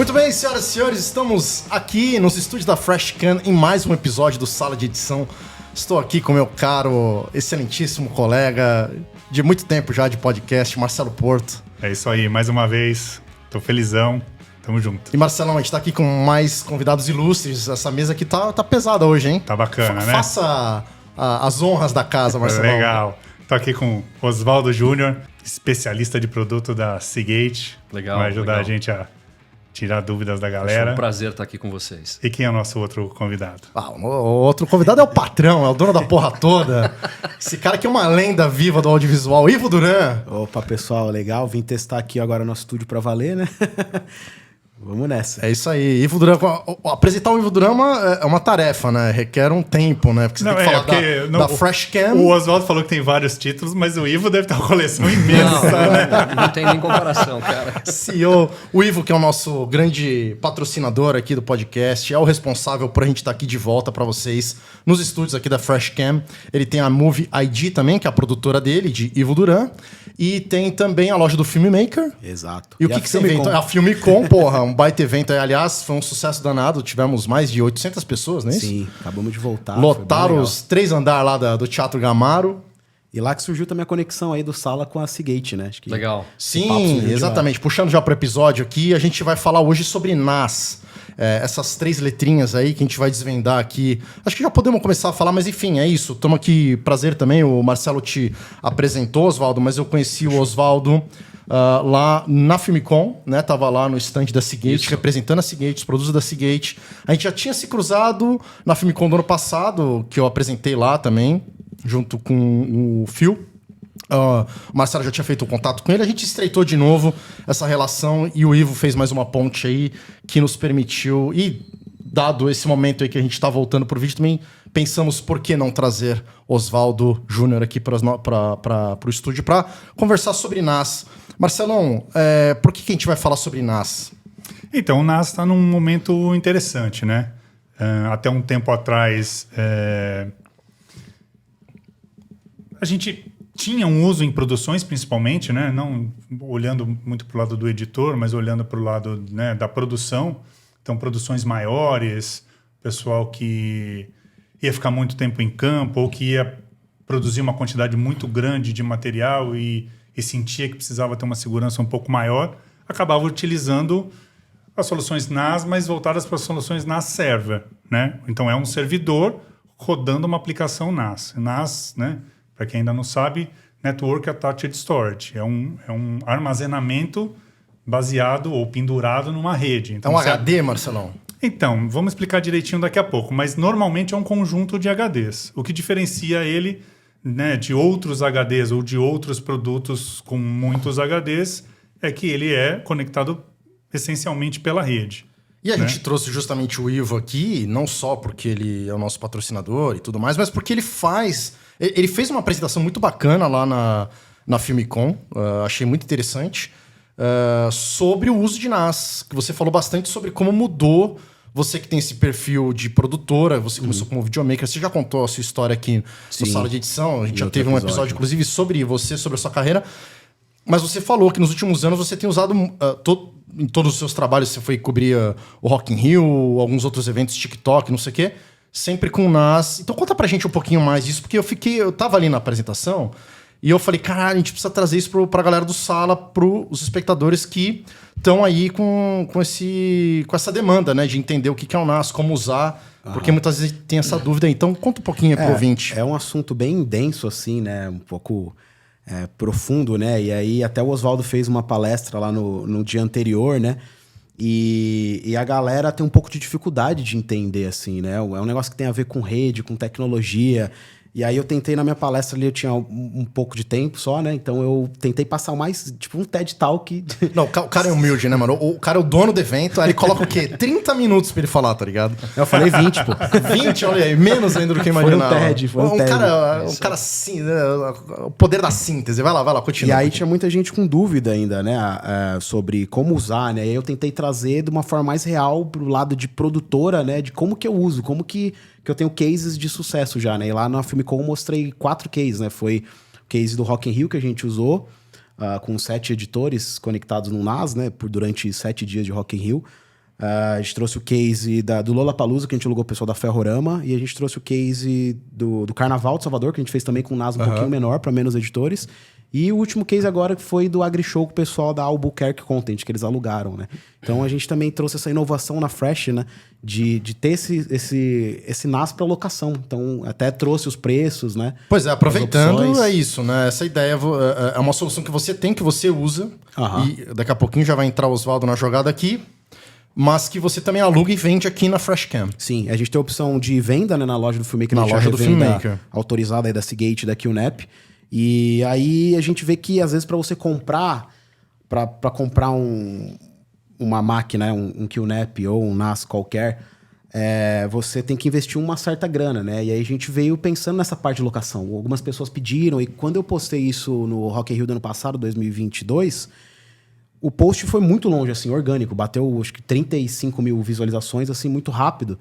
Muito bem, senhoras e senhores, estamos aqui nos estúdios da FreshCam em mais um episódio do Sala de Edição. Estou aqui com meu caro, excelentíssimo colega de muito tempo já de podcast, Marcelo Porto. É isso aí, mais uma vez, tô felizão, tamo junto. E Marcelão, a gente tá aqui com mais convidados ilustres, essa mesa aqui tá pesada hoje, hein? Tá bacana, né? Faça as honras da casa, Marcelão. Legal. Tô aqui com Oswaldo Júnior, especialista de produto da Seagate. Legal, vai ajudar legal. a gente a tirar dúvidas da É galera. um prazer estar aqui com vocês. E quem é o nosso outro convidado? O outro convidado é o patrão, é o dono da porra toda. Esse cara aqui é uma lenda viva do audiovisual, Ivo Duran. Opa, pessoal, legal. Vim testar aqui agora no estúdio pra valer, né? Vamos nessa. É isso aí. Ivo Duran, apresentar o Ivo Duran é uma tarefa, né? Requer um tempo, né? Porque você tem que falar da FreshCam. O Oswaldo falou que tem vários títulos, mas o Ivo deve ter uma coleção imensa, né? Não tem nem comparação, cara. CEO, o Ivo, que é o nosso grande patrocinador aqui do podcast, é o responsável por a gente estar aqui de volta para vocês nos estúdios aqui da FreshCam. Ele tem a Movie ID também, que é a produtora dele, de Ivo Duran. E tem também a loja do Filmmaker. Exato. E o que você inventou? A Filmicom, porra, um baita evento aí. Aliás, foi um sucesso danado. Tivemos mais de 800 pessoas, não é isso? Sim, acabamos de voltar. Lotaram os 3 andares lá do Teatro Gamaro. E lá que surgiu também a conexão aí do Sala com a Seagate, né? Acho que Legal. Sim, exatamente. Puxando já pro episódio aqui, a gente vai falar hoje sobre NAS. Essas 3 letrinhas aí que a gente vai desvendar aqui. Acho que já podemos começar a falar, mas enfim, é isso. Estamos aqui, prazer também. O Marcelo te apresentou, Oswaldo, mas eu conheci o Oswaldo lá na Filmicom, né? Tava lá no stand da Seagate, representando a Seagate, os produtos da Seagate. A gente já tinha se cruzado na Filmicom do ano passado, que eu apresentei lá também, junto com o Phil. O Marcelo já tinha feito o contato com ele, a gente estreitou de novo essa relação e o Ivo fez mais uma ponte aí que nos permitiu, e dado esse momento aí que a gente tá voltando pro vídeo, também pensamos por que não trazer Oswaldo Júnior aqui pro estúdio para conversar sobre NAS. Marcelão, por que a gente vai falar sobre NAS? Então, o NAS está num momento interessante, né? Até um tempo atrás, a gente tinha um uso em produções, principalmente, né? Não olhando muito para o lado do editor, mas olhando para o lado, né, da produção. Então, produções maiores, pessoal que ia ficar muito tempo em campo ou que ia produzir uma quantidade muito grande de material e sentia que precisava ter uma segurança um pouco maior, acabava utilizando as soluções NAS, mas voltadas para as soluções NAS Server, né? Então, é um servidor rodando uma aplicação NAS. NAS, né? Para quem ainda não sabe, Network Attached Storage. É um armazenamento baseado ou pendurado numa rede. Então, é um HD, Marcelão? Então, vamos explicar direitinho daqui a pouco. Mas normalmente é um conjunto de HDs. O que diferencia ele, né, de outros HDs ou de outros produtos com muitos HDs é que ele é conectado essencialmente pela rede. E a gente trouxe justamente o Ivo aqui, não só porque ele é o nosso patrocinador e tudo mais, mas porque ele fez uma apresentação muito bacana lá na Filmicom, achei muito interessante, sobre o uso de NAS, que você falou bastante sobre como mudou, você que tem esse perfil de produtora, você começou como videomaker, você já contou a sua história aqui no Sala de Edição, a gente já teve um episódio, inclusive, sobre você, sobre a sua carreira, mas você falou que nos últimos anos você tem usado em todos os seus trabalhos, você foi cobrir o Rock in Rio, alguns outros eventos, TikTok, não sei o quê, sempre com NAS. Então conta pra gente um pouquinho mais disso, porque eu tava ali na apresentação e eu falei, caralho, a gente precisa trazer isso pra galera do Sala, pros espectadores que estão aí com essa demanda, né, de entender o que é o NAS, como usar, porque muitas vezes tem essa dúvida aí. Então conta um pouquinho pro ouvinte. É um assunto bem denso, assim, né, um pouco profundo, né, e aí até o Oswaldo fez uma palestra lá no dia anterior, né, e a galera tem um pouco de dificuldade de entender, assim, né, é um negócio que tem a ver com rede, com tecnologia. E aí eu tentei, na minha palestra ali, eu tinha um pouco de tempo só, né? Então eu tentei passar o mais, tipo um TED Talk. Não, o cara é humilde, né, mano? O cara é o dono do evento, aí ele coloca o quê? 30 minutos pra ele falar, tá ligado? Eu falei 20, pô. 20, olha aí, menos ainda do que eu imaginava. Foi um TED. Um cara assim, né? O poder da síntese. Vai lá, continua. E aí tinha muita gente com dúvida ainda, né? Sobre como usar, né? E aí eu tentei trazer de uma forma mais real pro lado de produtora, né? De como que eu uso, como que eu tenho cases de sucesso já, né? E lá na Filmicom eu mostrei 4 cases, né? Foi o case do Rock in Rio que a gente usou, com 7 editores conectados no NAS, né? Durante 7 dias de Rock in Rio. A gente trouxe o case do Lollapalooza, que a gente alugou o pessoal da Ferrorama, e a gente trouxe o case do Carnaval de Salvador, que a gente fez também com um NAS um pouquinho menor, para menos editores. E o último case agora foi do AgriShow com o pessoal da Albuquerque Content, que eles alugaram, né? Então a gente também trouxe essa inovação na Fresh, né? De ter esse NAS para locação. Então até trouxe os preços, né? Pois é, aproveitando, As opções. é isso, né? Essa ideia é uma solução que você tem, que você usa. E daqui a pouquinho já vai entrar o Oswaldo na jogada aqui. Mas que você também aluga e vende aqui na FreshCam. Sim, a gente tem a opção de venda, né, na loja do Filmmaker. Na loja do Filmmaker. Autorizada aí da Seagate e da QNAP. E aí a gente vê que, às vezes, para você comprar, para comprar uma máquina, um QNAP ou um NAS qualquer, você tem que investir uma certa grana, né? E aí a gente veio pensando nessa parte de locação. Algumas pessoas pediram, e quando eu postei isso no Rock in Rio do ano passado, 2022... O post foi muito longe, assim, orgânico. Bateu, acho que 35 mil visualizações, assim, muito rápido.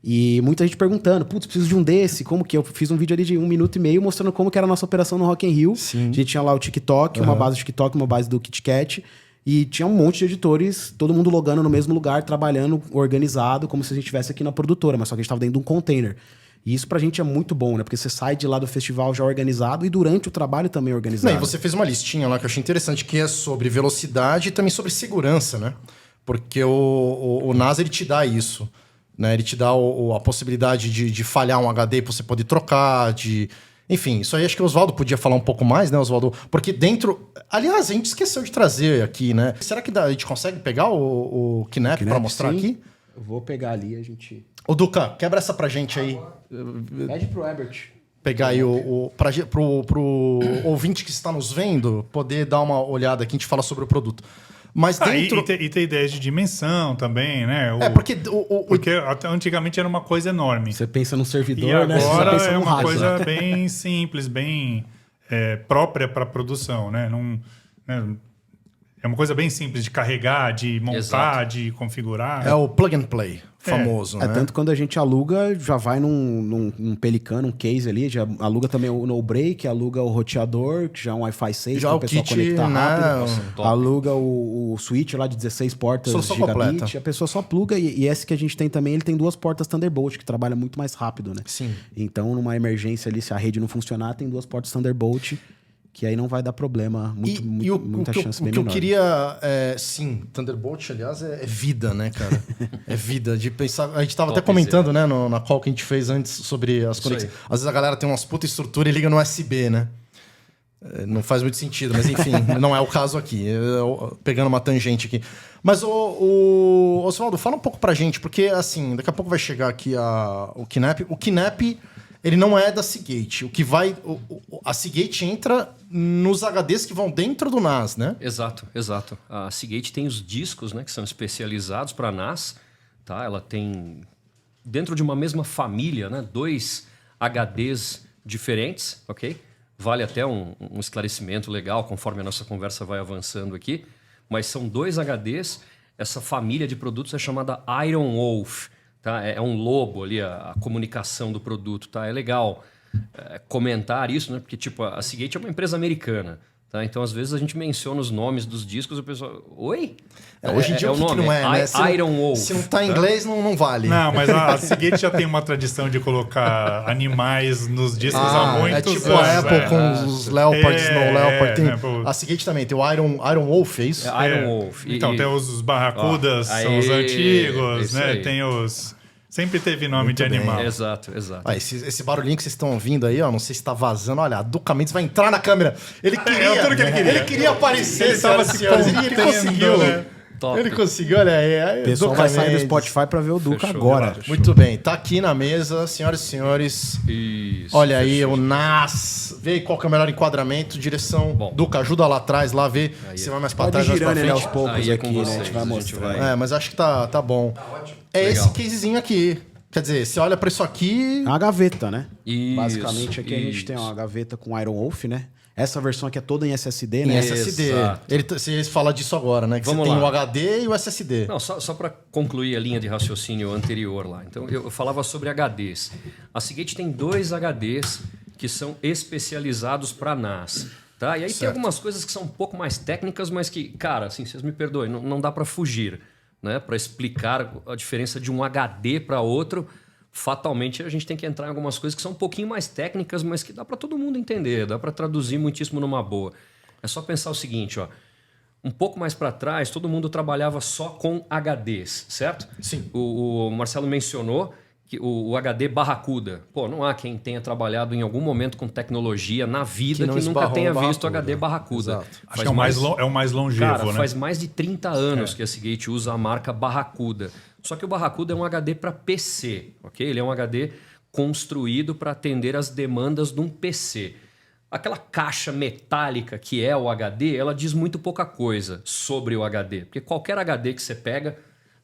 E muita gente perguntando, putz, preciso de um desse. Como que? Eu fiz um vídeo ali de 1 minuto e meio mostrando como que era a nossa operação no Rock in Rio. Sim. A gente tinha lá o TikTok, uma base do TikTok, uma base do KitKat. E tinha um monte de editores, todo mundo logando no mesmo lugar, trabalhando organizado, como se a gente estivesse aqui na produtora. Mas só que a gente estava dentro de um container. E isso pra gente é muito bom, né? Porque você sai de lá do festival já organizado e durante o trabalho também organizado. Não, e você fez uma listinha lá que eu achei interessante, que é sobre velocidade e também sobre segurança, né? Porque o NAS, ele te dá isso, né? Ele te dá a possibilidade de falhar um HD pra você poder trocar, Enfim, isso aí acho que o Oswaldo podia falar um pouco mais, né, Oswaldo? Porque dentro... Aliás, a gente esqueceu de trazer aqui, né? Será que a gente consegue pegar o KNAP pra mostrar sim. aqui? Eu vou pegar ali, a gente... Ô, Duca, quebra essa pra gente aí. Pede pro Herbert. Pegar aí pro ouvinte que está nos vendo, poder dar uma olhada aqui, a gente fala sobre o produto. Mas dentro... E ter ideias de dimensão também, né? Porque... Porque até antigamente era uma coisa enorme. Você pensa num E servidor, né? Você agora pensa é num uma rádio, coisa né? bem simples, bem própria para produção, né? É uma coisa bem simples de carregar, de montar, Exato. de configurar. É o plug and play famoso, né? Tanto quando a gente aluga, já vai num Pelican, um case ali, já aluga também o no break, aluga o roteador, que já é um Wi-Fi 6, Já para o o pessoal kit, conectar né? rápido. Nossa, top. Aluga o switch lá de 16 portas Solução gigabit. completa. A pessoa só pluga, e esse que a gente tem também, ele tem 2 portas Thunderbolt, que trabalha muito mais rápido, né? Sim. Então, numa emergência ali, se a rede não funcionar, tem 2 portas Thunderbolt, que aí não vai dar problema, muita chance bem o que eu menor. queria... sim, Thunderbolt, aliás, é vida, né, cara? É vida. De pensar... A gente tava até comentando, né, na call que a gente fez antes sobre as conexões. Às vezes a galera tem umas puta estrutura e liga no USB, né? Não faz muito sentido, mas enfim, não é o caso aqui. Pegando uma tangente aqui. Mas, Oswaldo, fala um pouco pra gente, porque, assim, daqui a pouco vai chegar aqui o KNAP. O KNAP, ele não é da Seagate. O que vai... a Seagate entra nos HDs que vão dentro do NAS, né? Exato, exato. A Seagate tem os discos, né, que são especializados para NAS. Tá? Ela tem, dentro de uma mesma família, né, 2 HDs diferentes, ok? Vale até um esclarecimento legal, conforme a nossa conversa vai avançando aqui. Mas são 2 HDs. Essa família de produtos é chamada Iron Wolf. Tá? É um lobo ali, a comunicação do produto. Tá? É legal comentar isso, né? Porque tipo, a Seagate é uma empresa americana. Tá? Então, às vezes, a gente menciona os nomes dos discos e o pessoal... Oi? Hoje em dia, o que não é, né? Iron Wolf. Se não tá em inglês, não vale. Não, mas a Seagate já tem uma tradição de colocar animais nos discos há muitos é tipo anos. a Apple com os Leopard, Snow Leopard. Tem, né, a Seagate também tem o Iron Wolf, é isso? Iron Wolf. Então, tem os Barracudas, são os antigos, né? aí. Tem os... Sempre teve nome Muito de bem. animal. Exato. Esse barulhinho que vocês estão ouvindo aí, ó, não sei se tá vazando. Olha, a Duca Mendes vai entrar na câmera. Ele queria, tudo que ele queria. Ele queria aparecer, Ele tava senhoras e se senhores. E ele contendo, conseguiu, né? Top. Ele conseguiu, olha aí. O pessoal Duca vai sair do Mendes. Spotify pra ver o Duca Fechou, agora. relaxa. Muito bem, tá aqui na mesa, senhoras e senhores. Isso. Olha aí, o NAS. Vê aí qual que é o melhor enquadramento, direção. Bom. Duca, ajuda lá atrás, lá, vê se vai mais pra Pode trás, mais pra girando ele frente. aos poucos Aí é aqui, com né? A vocês, gente vai a gente mostrar. vai. Mas acho que tá bom. É Legal. esse casezinho aqui. Quer dizer, você olha pra isso aqui... É uma gaveta, né? Isso, Basicamente aqui a gente tem uma gaveta com Iron Wolf, né? Essa versão aqui é toda em SSD, Em né? SSD. Exato. Você fala disso agora, né? Que Vamos você tem lá. o HD e o SSD. Não, só para concluir a linha de raciocínio anterior lá. Então, eu falava sobre HDs. A Seagate tem 2 HDs que são especializados para NAS. Tá? E aí tem algumas coisas que são um pouco mais técnicas, mas que, cara, assim, vocês me perdoem, não dá para fugir. né, para explicar a diferença de um HD para outro, fatalmente a gente tem que entrar em algumas coisas que são um pouquinho mais técnicas, mas que dá para todo mundo entender, dá para traduzir muitíssimo numa boa. É só pensar o seguinte, ó. Um pouco mais para trás, todo mundo trabalhava só com HDs, certo? Sim. O Marcelo mencionou que o HD Barracuda. Pô, não há quem tenha trabalhado em algum momento com tecnologia na vida que nunca tenha visto HD Barracuda. Exato. Acho que é o mais longevo, cara, né? faz mais de 30 anos que a Seagate usa a marca Barracuda. Só que o Barracuda é um HD para PC, ok? Ele é um HD construído para atender as demandas de um PC. Aquela caixa metálica que é o HD, ela diz muito pouca coisa sobre o HD. Porque qualquer HD que você pega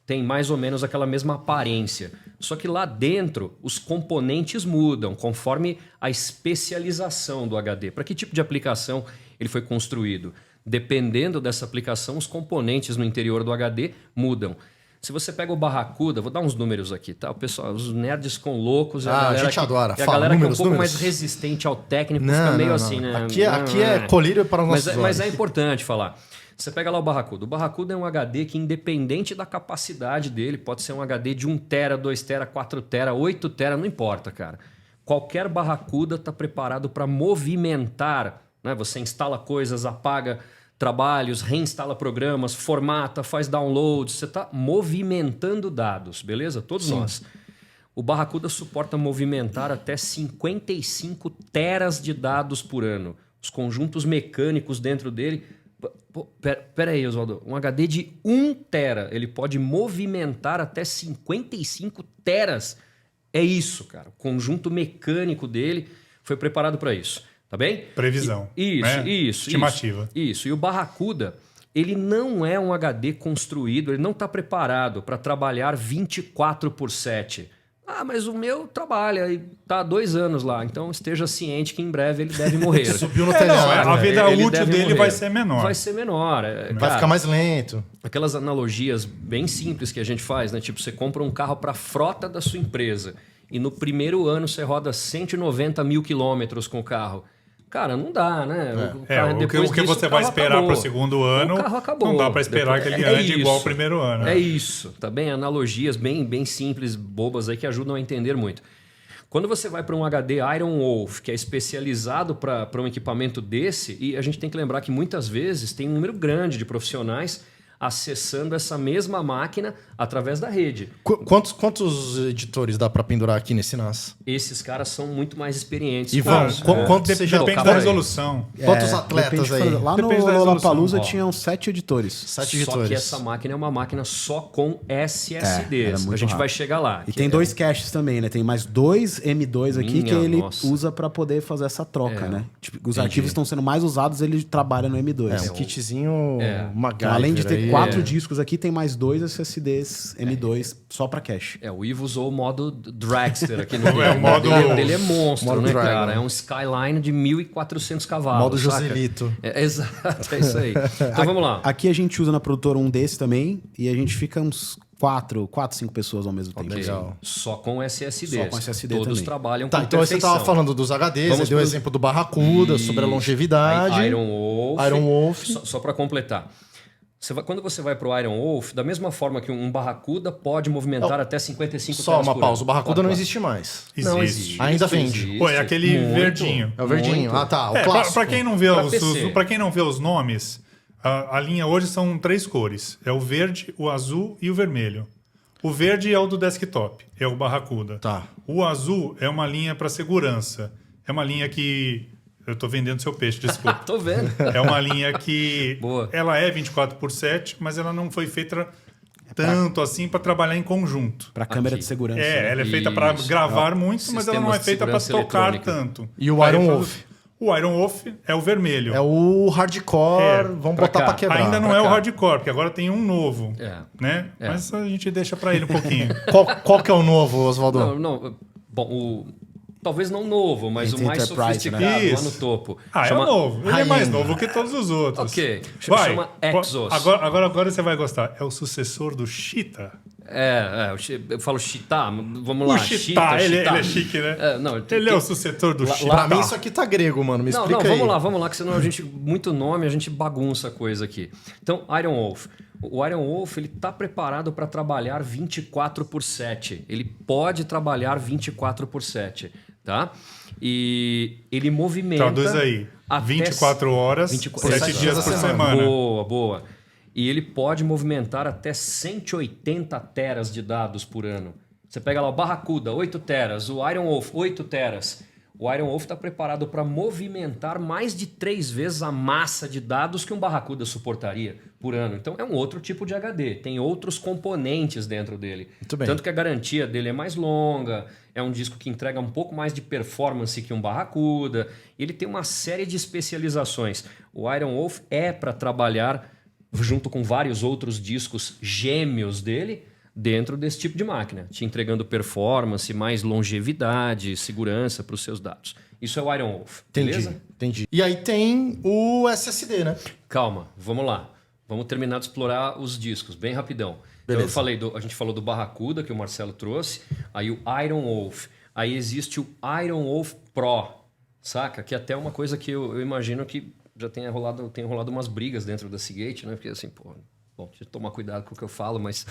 tem mais ou menos aquela mesma aparência. Só que lá dentro, os componentes mudam conforme a especialização do HD. Para que tipo de aplicação ele foi construído? Dependendo dessa aplicação, os componentes no interior do HD mudam. Se você pega o Barracuda, vou dar uns números aqui, tá? O pessoal, os nerds ficam loucos. A gente adora. E a galera que é um pouco mais resistente ao técnico fica meio assim, né? Aqui é colírio para os nossos olhos. Mas é importante falar. Você pega lá o Barracuda. O Barracuda é um HD que, independente da capacidade dele, pode ser um HD de 1 tera, 2 tera, 4 tera, 8 tera, não importa, cara. Qualquer Barracuda está preparado para movimentar, né? Você instala coisas, apaga trabalhos, reinstala programas, formata, faz downloads. Você está movimentando dados, beleza? Todos nós. O Barracuda suporta movimentar até 55 teras de dados por ano. Os conjuntos mecânicos dentro dele... Pera aí, Oswaldo. Um HD de 1 tera, ele pode movimentar até 55 teras. É isso, cara. O conjunto mecânico dele foi preparado para isso. Tá bem? Previsão. Isso. Estimativa. Isso. E o Barracuda, ele não é um HD construído, ele não está preparado para trabalhar 24/7. Ah, mas o meu trabalha e está há 2 anos lá. Então esteja ciente que em breve ele deve morrer. Subiu no telhado. A vida Ele útil deve dele morrer. vai ser menor. Vai ser menor. Vai ficar mais lento. Aquelas analogias bem simples que a gente faz, né? Tipo, você compra um carro para a frota da sua empresa e no primeiro ano você roda 190 mil quilômetros com o carro. Cara, não dá, né? O que você vai esperar para o segundo ano, o carro acabou. não dá para esperar que ele ande igual ao primeiro ano. É isso, tá bem? Analogias bem simples, bobas aí que ajudam a entender muito. Quando você vai para um HD Iron Wolf, que é especializado para um equipamento desse, e a gente tem que lembrar que muitas vezes tem um número grande de profissionais acessando essa mesma máquina através da rede. Quantos editores dá para pendurar aqui nesse NAS? Esses caras são muito mais experientes. Ivan, quantos você já depende tocava da aí? resolução. Quantos atletas aí? Lá no Depende da resolução. Lollapalooza Ó. tinham 7 editores. 7 Só editores. que essa máquina é uma máquina só com SSDs. era muito A gente vai rápido. chegar lá. E tem 2 caches também, né? Tem mais 2 M2 aqui que Minha ele nossa. usa para poder fazer essa troca, né? Tipo, os arquivos estão sendo mais usados, ele trabalha no M2. Um kitzinho MacGyver. Então, além de ter aí. 4 discos aqui, tem mais 2 SSDs M2 só para cache. O Ivo usou o modo Dragster aqui no O modo- dele é monstro, modo né, Dragon. cara? É um Skyline de 1.400 cavalos. Modo saca? Joselito. Exato, é isso aí. Então vamos lá. Aqui a gente usa na produtora um desse também, e a gente fica uns 4, 5 pessoas ao mesmo tempo. Ok. Legal. Só com SSDs. Só com SSD Todos também. trabalham Tá, com então você perfeição. tava falando dos HDs, Vamos você deu o pro- exemplo do Barracuda, sobre a longevidade. Aí, Iron Wolf. Iron Wolf. Só para completar. Quando você vai para o Iron Wolf, da mesma forma que um Barracuda pode movimentar até 55 Só teras uma por pausa, o ano. Barracuda Claro, não claro. existe mais. Não Existe. existe. Ainda vende. existe. Pô, é aquele Muito, verdinho. É o verdinho. muito. Ah, tá. O clássico. Para quem não vê Pra PC. para quem não vê os nomes, a linha hoje são 3 cores. É o verde, o azul e o vermelho. O verde é o do desktop, é o Barracuda. Tá. O azul é uma linha para segurança. É uma linha que... Eu tô vendendo seu peixe, desculpa. Tô vendo. É uma linha que Boa. ela é 24/7, mas ela não foi feita tanto assim para trabalhar em conjunto. Para câmera Aqui. de segurança. né? Ela é feita para Isso. gravar muito, mas ela não é Sistemas de feita para segurança tocar eletrônica. tanto. E o Aí Iron eu falo- Wolf? O Iron Wolf é o vermelho. É o hardcore, vamos pra botar cá. pra quebrar. Ainda não pra é o cá. hardcore, porque agora tem um novo. Né? É. Mas a gente deixa para ele um pouquinho. Qual que é o novo, Oswaldo? Não. Bom, talvez não novo, mas Entre o mais Enterprise, sofisticado né? lá Isso. no topo. É o novo. Ele é mais High-end. novo que todos os outros. Ok. Vai. Chama Exos. Agora você vai gostar. É o sucessor do Cheetah. Eu falo Cheetah, vamos lá. O Cheetah, ele é chique, né? Ele Ele é o sucessor do Lá- Cheetah. Pra mim isso aqui tá grego, mano. Me Não, explica aí. vamos lá, que senão muito nome, a gente bagunça a coisa aqui. Então, Iron Wolf. O Iron Wolf ele está preparado para trabalhar 24/7. Ele pode trabalhar 24/7, tá? E ele movimenta... Traduz aí. 24 horas, 7 dias por semana. Boa. E ele pode movimentar até 180 teras de dados por ano. Você pega lá o Barracuda, 8 teras. O Iron Wolf, 8 teras. O Iron Wolf está preparado para movimentar mais de 3 vezes a massa de dados que um Barracuda suportaria por ano. Então é um outro tipo de HD, tem outros componentes dentro dele. Muito bem. Tanto que a garantia dele é mais longa, é um disco que entrega um pouco mais de performance que um Barracuda. E ele tem uma série de especializações. O Iron Wolf é para trabalhar junto com vários outros discos gêmeos dele, dentro desse tipo de máquina, te entregando performance, mais longevidade, segurança para os seus dados. Isso é o Iron Wolf, beleza? Entendi. E aí tem o SSD, né? Calma, vamos lá. Vamos terminar de explorar os discos, bem rapidão. Então a gente falou do Barracuda, que o Marcelo trouxe, aí o Iron Wolf. Aí existe o Iron Wolf Pro, saca? Que é até uma coisa que eu imagino que já tenha rolado umas brigas dentro da Seagate, né? Porque assim, pô... Bom, deixa eu tomar cuidado com o que eu falo, mas...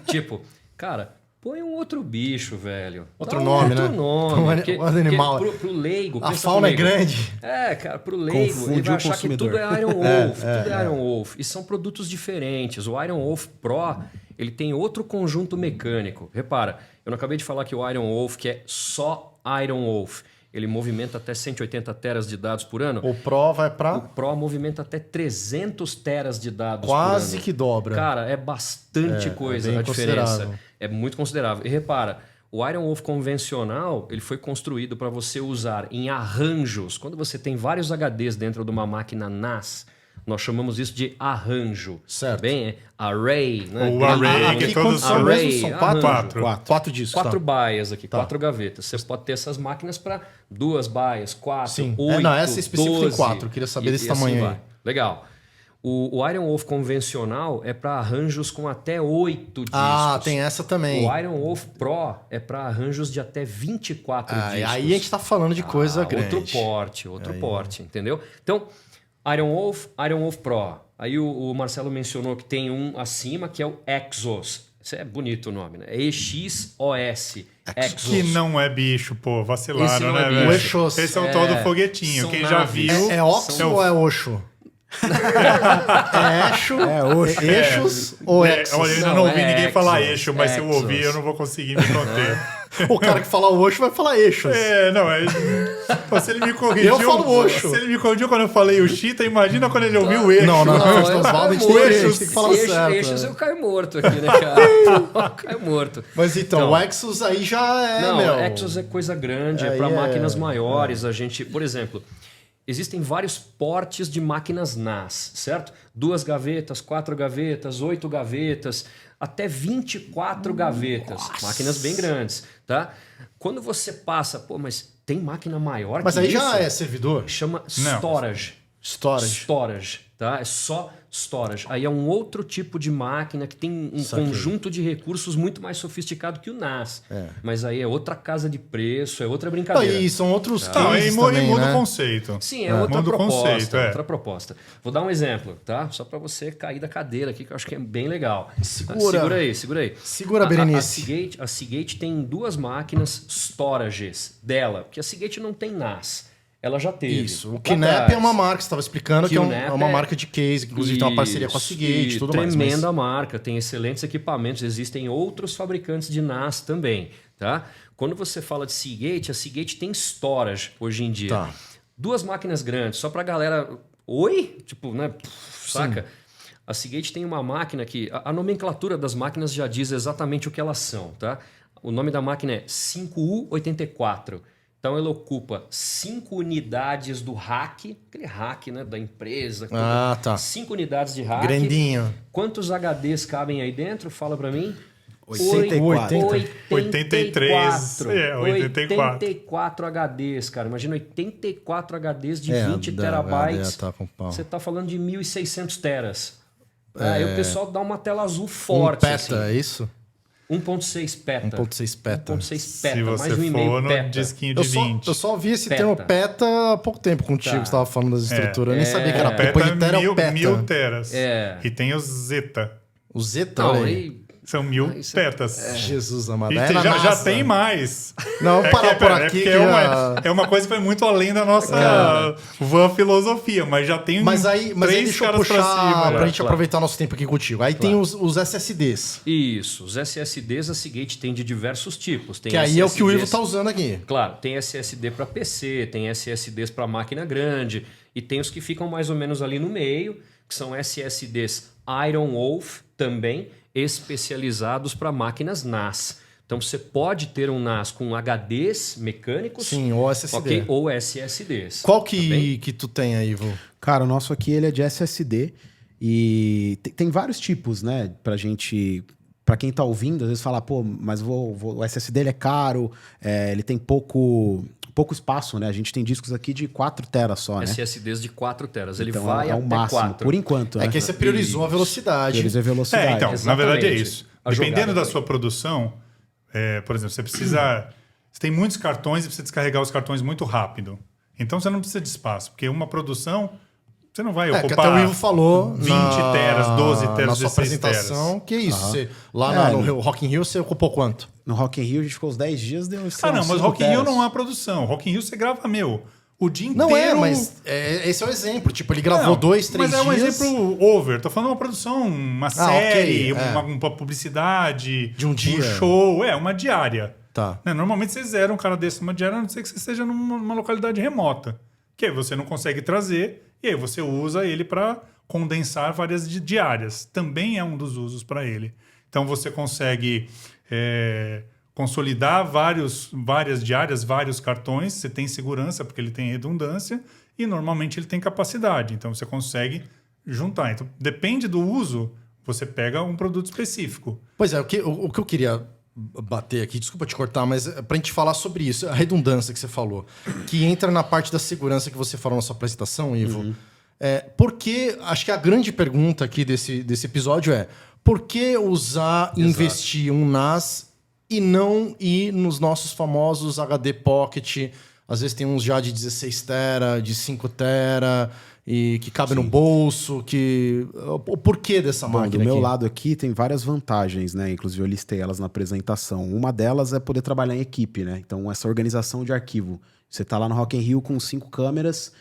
tipo, cara, põe um outro bicho, velho. Outro nome, outro né? nome. Um animal. Pro leigo... A fauna é grande. Cara, pro leigo, Confunde ele vai o achar que consumidor. tudo é Iron Wolf. Tudo é Iron Wolf. E são produtos diferentes. O Iron Wolf Pro, ele tem outro conjunto mecânico. Repara, eu não acabei de falar que o Iron Wolf, que é só Iron Wolf, ele movimenta até 180 teras de dados por ano. O Pro vai O para Pro movimenta até 300 teras de dados por ano. quase que dobra. Cara, é bastante coisa bem a diferença. considerável. É muito considerável. E repara, o Iron Wolf convencional ele foi construído para você usar em arranjos. Quando você tem vários HDs dentro de uma máquina NAS, nós chamamos isso de arranjo. Certo. Bem, é array. Né? O array, Aqui que quando todos são array, mesmo, são arranjo. quatro discos. 4 tá. baias aqui, 4 gavetas. Você pode ter essas máquinas para 2 baias, 4, Sim. 8, Não, essa específica 12. tem 4. Eu queria saber desse tamanho aí. vai. Legal. O Iron Wolf convencional é para arranjos com até 8 discos. Ah, tem essa também. O Iron Wolf Pro é para arranjos de até 24 discos. Aí a gente tá falando de coisa grande. Outro porte, entendeu? Então, Iron Wolf Pro. Aí o Marcelo mencionou que tem um acima que é o Exos. Isso é bonito o nome, né? É EXOS. Exos. Que não é bicho, pô. Esse Vacilaram, não né, é velho? bicho. O Exos. Esse é o tal do foguetinho. São Quem já naves. viu... É Oxo ou é Oxo? É Exo? É, Oxo. Eixos ou É, Exos? olha, eu Não, não ouvi é ninguém falar Exos, eixo, mas se eu Exos. ouvir, eu não vou conseguir me conter. O cara que fala Oxo vai falar Eixos. Não, Pô, se ele me corrigiu... Eu falo Oxo. Se ele me corrigiu quando eu falei o Chita, imagina quando ele ouviu o eixo. Não, eu Oswaldo, a caio gente morto. tem que falar certo. Eixos eu caio morto aqui, né, cara? Eu caio morto. Mas então, Não. o Exos aí já é, Não, meu... Exos é coisa grande, é Aí para é- máquinas maiores. A gente, por exemplo, existem vários portes de máquinas NAS, certo? 2 gavetas, 4 gavetas, 8 gavetas, até 24 gavetas. Máquinas bem grandes, tá? Quando você passa, pô, mas tem máquina maior Mas que aí isso? já é servidor? Chama Não. storage. Storage. Tá? É só storage. Aí é um outro tipo de máquina que tem um Saquei. conjunto de recursos muito mais sofisticado que o NAS. Mas aí é outra casa de preço, é outra brincadeira. E são outros Não, cases aí também, muda né? o conceito. Sim, é outra Muda o proposta. conceito, é. Outra proposta. Vou dar um exemplo, tá? Só para você cair da cadeira aqui, que eu acho que é bem legal. Segura. Segura aí, segura aí. Segura, Berenice. A Seagate tem 2 máquinas storages dela, porque a Seagate não tem NAS. Ela já teve. Isso. O Lá Kinep atrás. é uma marca, você estava explicando, que é Kinep uma é- marca de case, que inclusive tem uma parceria com a Seagate e tudo mais. Tremenda marca, tem excelentes equipamentos. Existem outros fabricantes de NAS também, tá? Quando você fala de Seagate, a Seagate tem storage hoje em dia. Tá. 2 máquinas grandes, só pra galera... Oi? Tipo, né? Saca? A Seagate tem uma máquina que... A nomenclatura das máquinas já diz exatamente o que elas são, tá? O nome da máquina é 5U84. Então ela ocupa 5 unidades do rack, aquele rack, né, da empresa. Ah, tá. 5 unidades de rack. Grandinho. Quantos HDs cabem aí dentro? Fala pra mim. 84. 83. 84 HDs, cara. Imagina 84 HDs de 20 terabytes. Tá com pau. Você tá falando de 1.600 teras. Aí o pessoal dá uma tela azul forte. peta, assim. é isso? 1.6 peta. 1.6 peta. 1.6 peta, Se mais você de 1,5 for no peta. disquinho de 20. Eu só vi esse Peta. termo peta há pouco tempo contigo, Tá. que você estava falando das estruturas. Eu nem sabia que era Peta depois de tera é o mil peta. teras. É. E tem o Zeta. O Zeta, Não, olha aí. aí... São 1000 isso tetas. Jesus amado. E É na já NASA. tem mais. Não, vamos parar por aqui. Porque é uma coisa que foi muito além da nossa van filosofia, mas já tem Mas aí três deixa eu caras puxar pra cima. pra gente Claro. aproveitar nosso tempo aqui contigo. Aí tem os SSDs, Isso, os SSDs a Seagate tem de diversos tipos. Tem que aí é o que o Ivo SSDs tá usando aqui. Claro, tem SSD para PC, tem SSDs para máquina grande e tem os que ficam mais ou menos ali no meio, que são SSDs Iron Wolf também, especializados para máquinas NAS. Então você pode ter um NAS com HDs mecânicos, Sim, ou SSD. ok, ou SSDs. Qual tá bem? que tu tem aí, Ivo? Cara, o nosso aqui ele é de SSD e tem vários tipos, né? Pra gente. Pra quem tá ouvindo, às vezes fala, pô, mas o SSD ele é caro, ele tem pouco espaço, né? A gente tem discos aqui de 4 teras só, né? SSDs de 4 teras. Ele Então vai é o até máximo, 4. por enquanto, né? É que aí você priorizou a velocidade. Priorizou a velocidade. Então, na Exatamente. verdade é isso. A Dependendo jogada da foi. sua produção, por exemplo, você precisa... Você tem muitos cartões e precisa descarregar os cartões muito rápido. Então você não precisa de espaço, porque uma produção, você não vai que ocupar até o Ivo falou 20 teras, 12 teras, na sua 16 apresentação, que é isso. Você, lá É, no Rock in Rio você ocupou quanto? No Rock in Rio a gente ficou uns 10 dias, deu Ah, não, mas Rock in Rio não há produção. Rock in Rio você grava, o dia inteiro... Não mas esse é o exemplo. Tipo, ele gravou 2, 3 dias. Mas é um exemplo over. Tô falando uma produção, uma série, ok, uma publicidade... De um dia. Um show, uma diária. Tá. Né? Normalmente você zera um cara desse numa diária, a não ser que você esteja numa localidade remota. Que aí você não consegue trazer, e aí você usa ele para condensar várias diárias. Também é um dos usos para ele. Então você consegue consolidar várias diárias, vários cartões, você tem segurança, porque ele tem redundância, e normalmente ele tem capacidade. Então você consegue juntar. Então, depende do uso, você pega um produto específico. Pois é, o que eu queria bater aqui, desculpa te cortar, mas pra gente falar sobre isso, a redundância que você falou, que entra na parte da segurança que você falou na sua apresentação, Ivo. Porque acho que a grande pergunta aqui desse episódio é: por que investir um NAS e não ir nos nossos famosos HD Pocket? Às vezes tem uns já de 16 tera, de 5 tera, e que cabe no bolso. O porquê dessa Bom, máquina do meu aqui? lado aqui tem várias vantagens, né? Inclusive eu listei elas na apresentação. Uma delas é poder trabalhar em equipe, né? Então essa organização de arquivo. Você tá lá no Rock in Rio com 5 câmeras,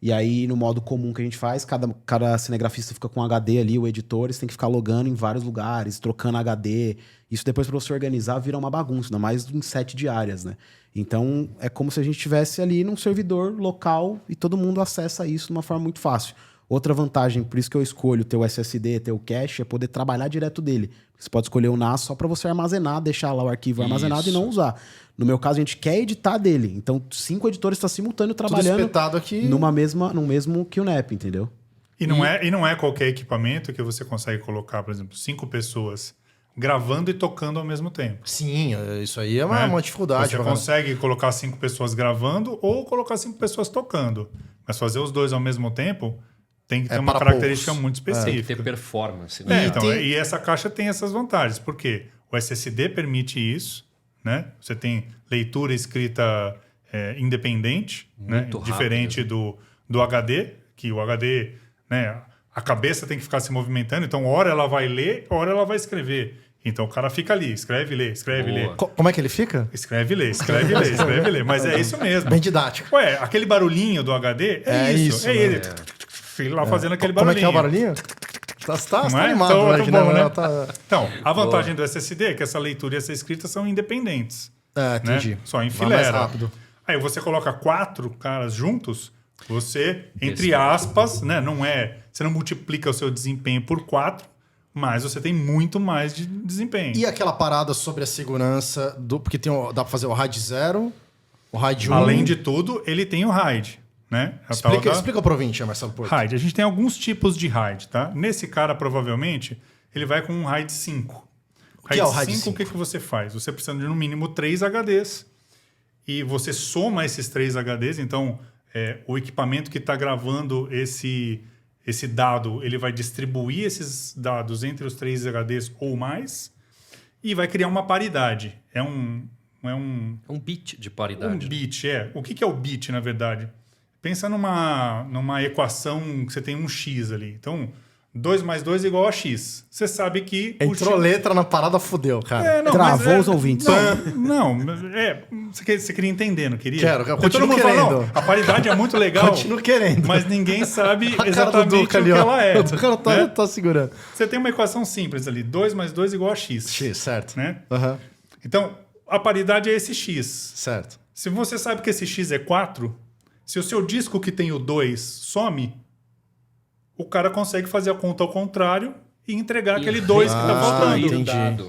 e aí no modo comum que a gente faz, cada cinegrafista fica com um HD ali, o editor, eles têm que ficar logando em vários lugares, trocando HD. Isso depois para você organizar vira uma bagunça, ainda mais em 7 diárias, né? Então é como se a gente estivesse ali num servidor local e todo mundo acessa isso de uma forma muito fácil. Outra vantagem, por isso que eu escolho ter o SSD, ter o cache, é poder trabalhar direto dele. Você pode escolher o NAS só para você armazenar, deixar lá o arquivo armazenado e não usar. No meu caso, a gente quer editar dele. Então, 5 editores estão simultâneo trabalhando espetado aqui. no mesmo QNAP, entendeu? E não é qualquer equipamento que você consegue colocar, por exemplo, 5 pessoas gravando e tocando ao mesmo tempo. Sim, isso aí é uma dificuldade. Você consegue colocar 5 pessoas gravando ou colocar 5 pessoas tocando. Mas fazer os dois ao mesmo tempo tem que ter uma para característica poucos. muito Tem que específica. ter performance. Né? E essa caixa tem essas vantagens. Por quê? O SSD permite isso, né? Você tem leitura e escrita independente, né? Muito rápido. Diferente do HD, que o HD, né? A cabeça tem que ficar se movimentando, então hora ela vai ler, hora ela vai escrever. Então o cara fica ali, escreve, lê, escreve, Boa. lê. Como é que ele fica? Escreve, lê, escreve, lê, escreve, lê. Mas é isso mesmo. Bem didático. Ué, aquele barulhinho do HD é isso. É né? ele. Ele lá fazendo aquele Como é que é barulhinho. o barulhinho? Tá Não é? animado Então, hoje, bom, né? Tá... Então, a vantagem do SSD é que essa leitura e essa escrita são independentes. entendi. Né? Só em Vai mais fileira. rápido. Aí você coloca 4 caras juntos, você, entre aspas, né? Você não multiplica o seu desempenho por 4, mas você tem muito mais de desempenho. E aquela parada sobre a segurança, porque dá pra fazer o RAID 0, o RAID 1... Além de tudo, ele tem o RAID. Né? Explica pro ouvinte, Marcelo Porto. RAID. A gente tem alguns tipos de RAID, tá? Nesse cara, provavelmente, ele vai com um RAID 5. O que é o RAID 5? O que você faz? Você precisa de no mínimo 3 HDs e você soma esses 3 HDs, então o equipamento que está gravando esse dado, ele vai distribuir esses dados entre os 3 HDs ou mais e vai criar uma paridade. É um bit de paridade. Um bit, O que é o bit, na verdade? Pensa numa equação que você tem um x ali. Então, 2 mais 2 é igual a X. Você sabe que... Entrou letra na parada, fudeu, cara. Travou os ouvintes. Você queria entender, não queria? Quero, eu Porque todo continuo mundo fala, querendo. não, a paridade é muito legal. Continuo querendo. Mas ninguém sabe A cara do exatamente Duca o ali, que ó. ela é. O Duca tá segurando. Você tem uma equação simples ali. 2 mais 2 é igual a X. X, certo. Né? Aham, Então, a paridade é esse X. certo. Se você sabe que esse X é 4, se o seu disco que tem o 2 some, o cara consegue fazer a conta ao contrário e entregar aquele 2 que está faltando.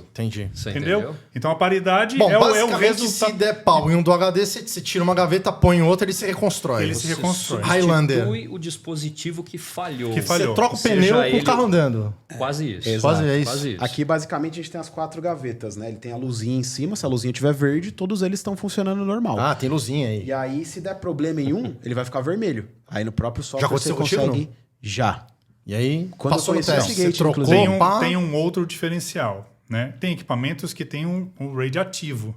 Entendi. Você Entendeu? entendeu? Então a paridade Bom, é o basicamente, resultado. se der pau em um do HD, você tira uma gaveta, põe em outra, ele se reconstrói. Ele se Você reconstrói. Highlander. Substitui o dispositivo que falhou. Que falhou. Você troca o Seja pneu com ele- o carro andando. Quase isso. Exato. Quase é isso. Quase isso. Aqui, basicamente, a gente tem as 4 gavetas, né? Ele tem a luzinha em cima. Se a luzinha tiver verde, todos eles estão funcionando normal. Ah, tem luzinha aí. E aí, se der problema em um, ele vai ficar vermelho. Aí no próprio software aconteceu você contigo, consegue... Já. E aí, Quando passou eu no conheci o teste. Seagate, Você trocou, inclusive. pá. Tem um outro diferencial, né? Tem equipamentos que tem um RAID ativo.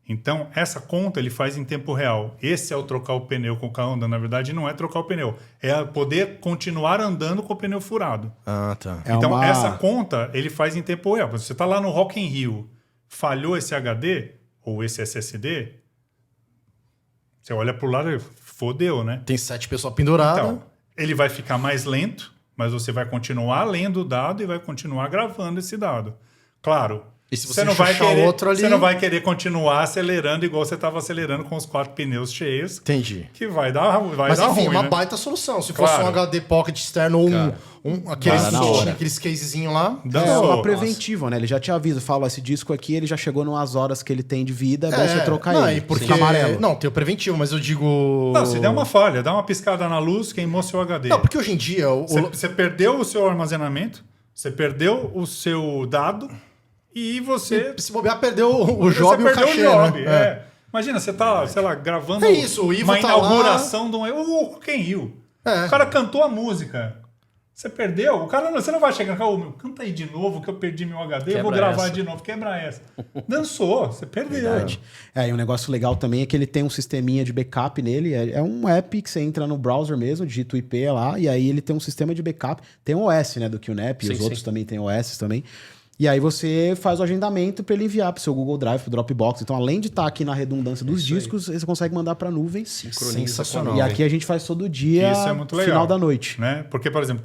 Então, essa conta ele faz em tempo real. Esse é o trocar o pneu com o carro andando. Na verdade, não é trocar o pneu. É poder continuar andando com o pneu furado. Ah, tá. É Então, uma- essa conta ele faz em tempo real. Você está lá no Rock in Rio, falhou esse HD ou esse SSD, você olha para o lado e fodeu, né? Tem 7 pessoas penduradas. Então, ele vai ficar mais lento, mas você vai continuar lendo o dado e vai continuar gravando esse dado. Claro, E se você não vai enxuxar querer, outro ali- você não vai querer continuar acelerando igual você estava acelerando com os 4 pneus cheios, Entendi. que vai dar Mas dar enfim, ruim, uma né? baita solução. Se fosse Claro. um HD Pocket externo ou aqueles Vai na kit, hora. aqueles casezinhos lá. Dançou. É uma Nossa. preventiva, né? Ele já te avisa, fala, esse disco aqui, ele já chegou nas horas que ele tem de vida, é bom É, você trocar não, ele. e porque... Fica amarelo. Não, tem o preventivo, mas eu digo... Não, se der uma falha, dá uma piscada na luz, queimou seu HD. Não, porque hoje em dia... Você perdeu o seu armazenamento, você perdeu o seu dado e você... Se bobear, perdeu o job e o perdeu cachê, o job. né? É. Imagina, você tá, sei lá, gravando É isso, o Ivo uma tá lá- inauguração de um... O Rock in Rio. É. O cara cantou a música. Você perdeu? Você não vai chegar e meu, canta aí de novo que eu perdi meu HD, eu vou Quebra gravar essa. de novo. Quebra essa. Dançou, você perdeu. Verdade. E um negócio legal também é que ele tem um sisteminha de backup nele. É um app que você entra no browser mesmo, digita o IP lá, e aí ele tem um sistema de backup. Tem o OS, né, do QNAP, e Sim, os sim. outros também têm OS também. E aí você faz o agendamento para ele enviar para o seu Google Drive, para o Dropbox. Então, além de estar aqui na redundância dos discos, você consegue mandar para a nuvem. Sincroniza Sensacional. com a E nuvem. aqui a gente faz todo dia, Isso é muito legal. final da noite. Né? Porque, por exemplo,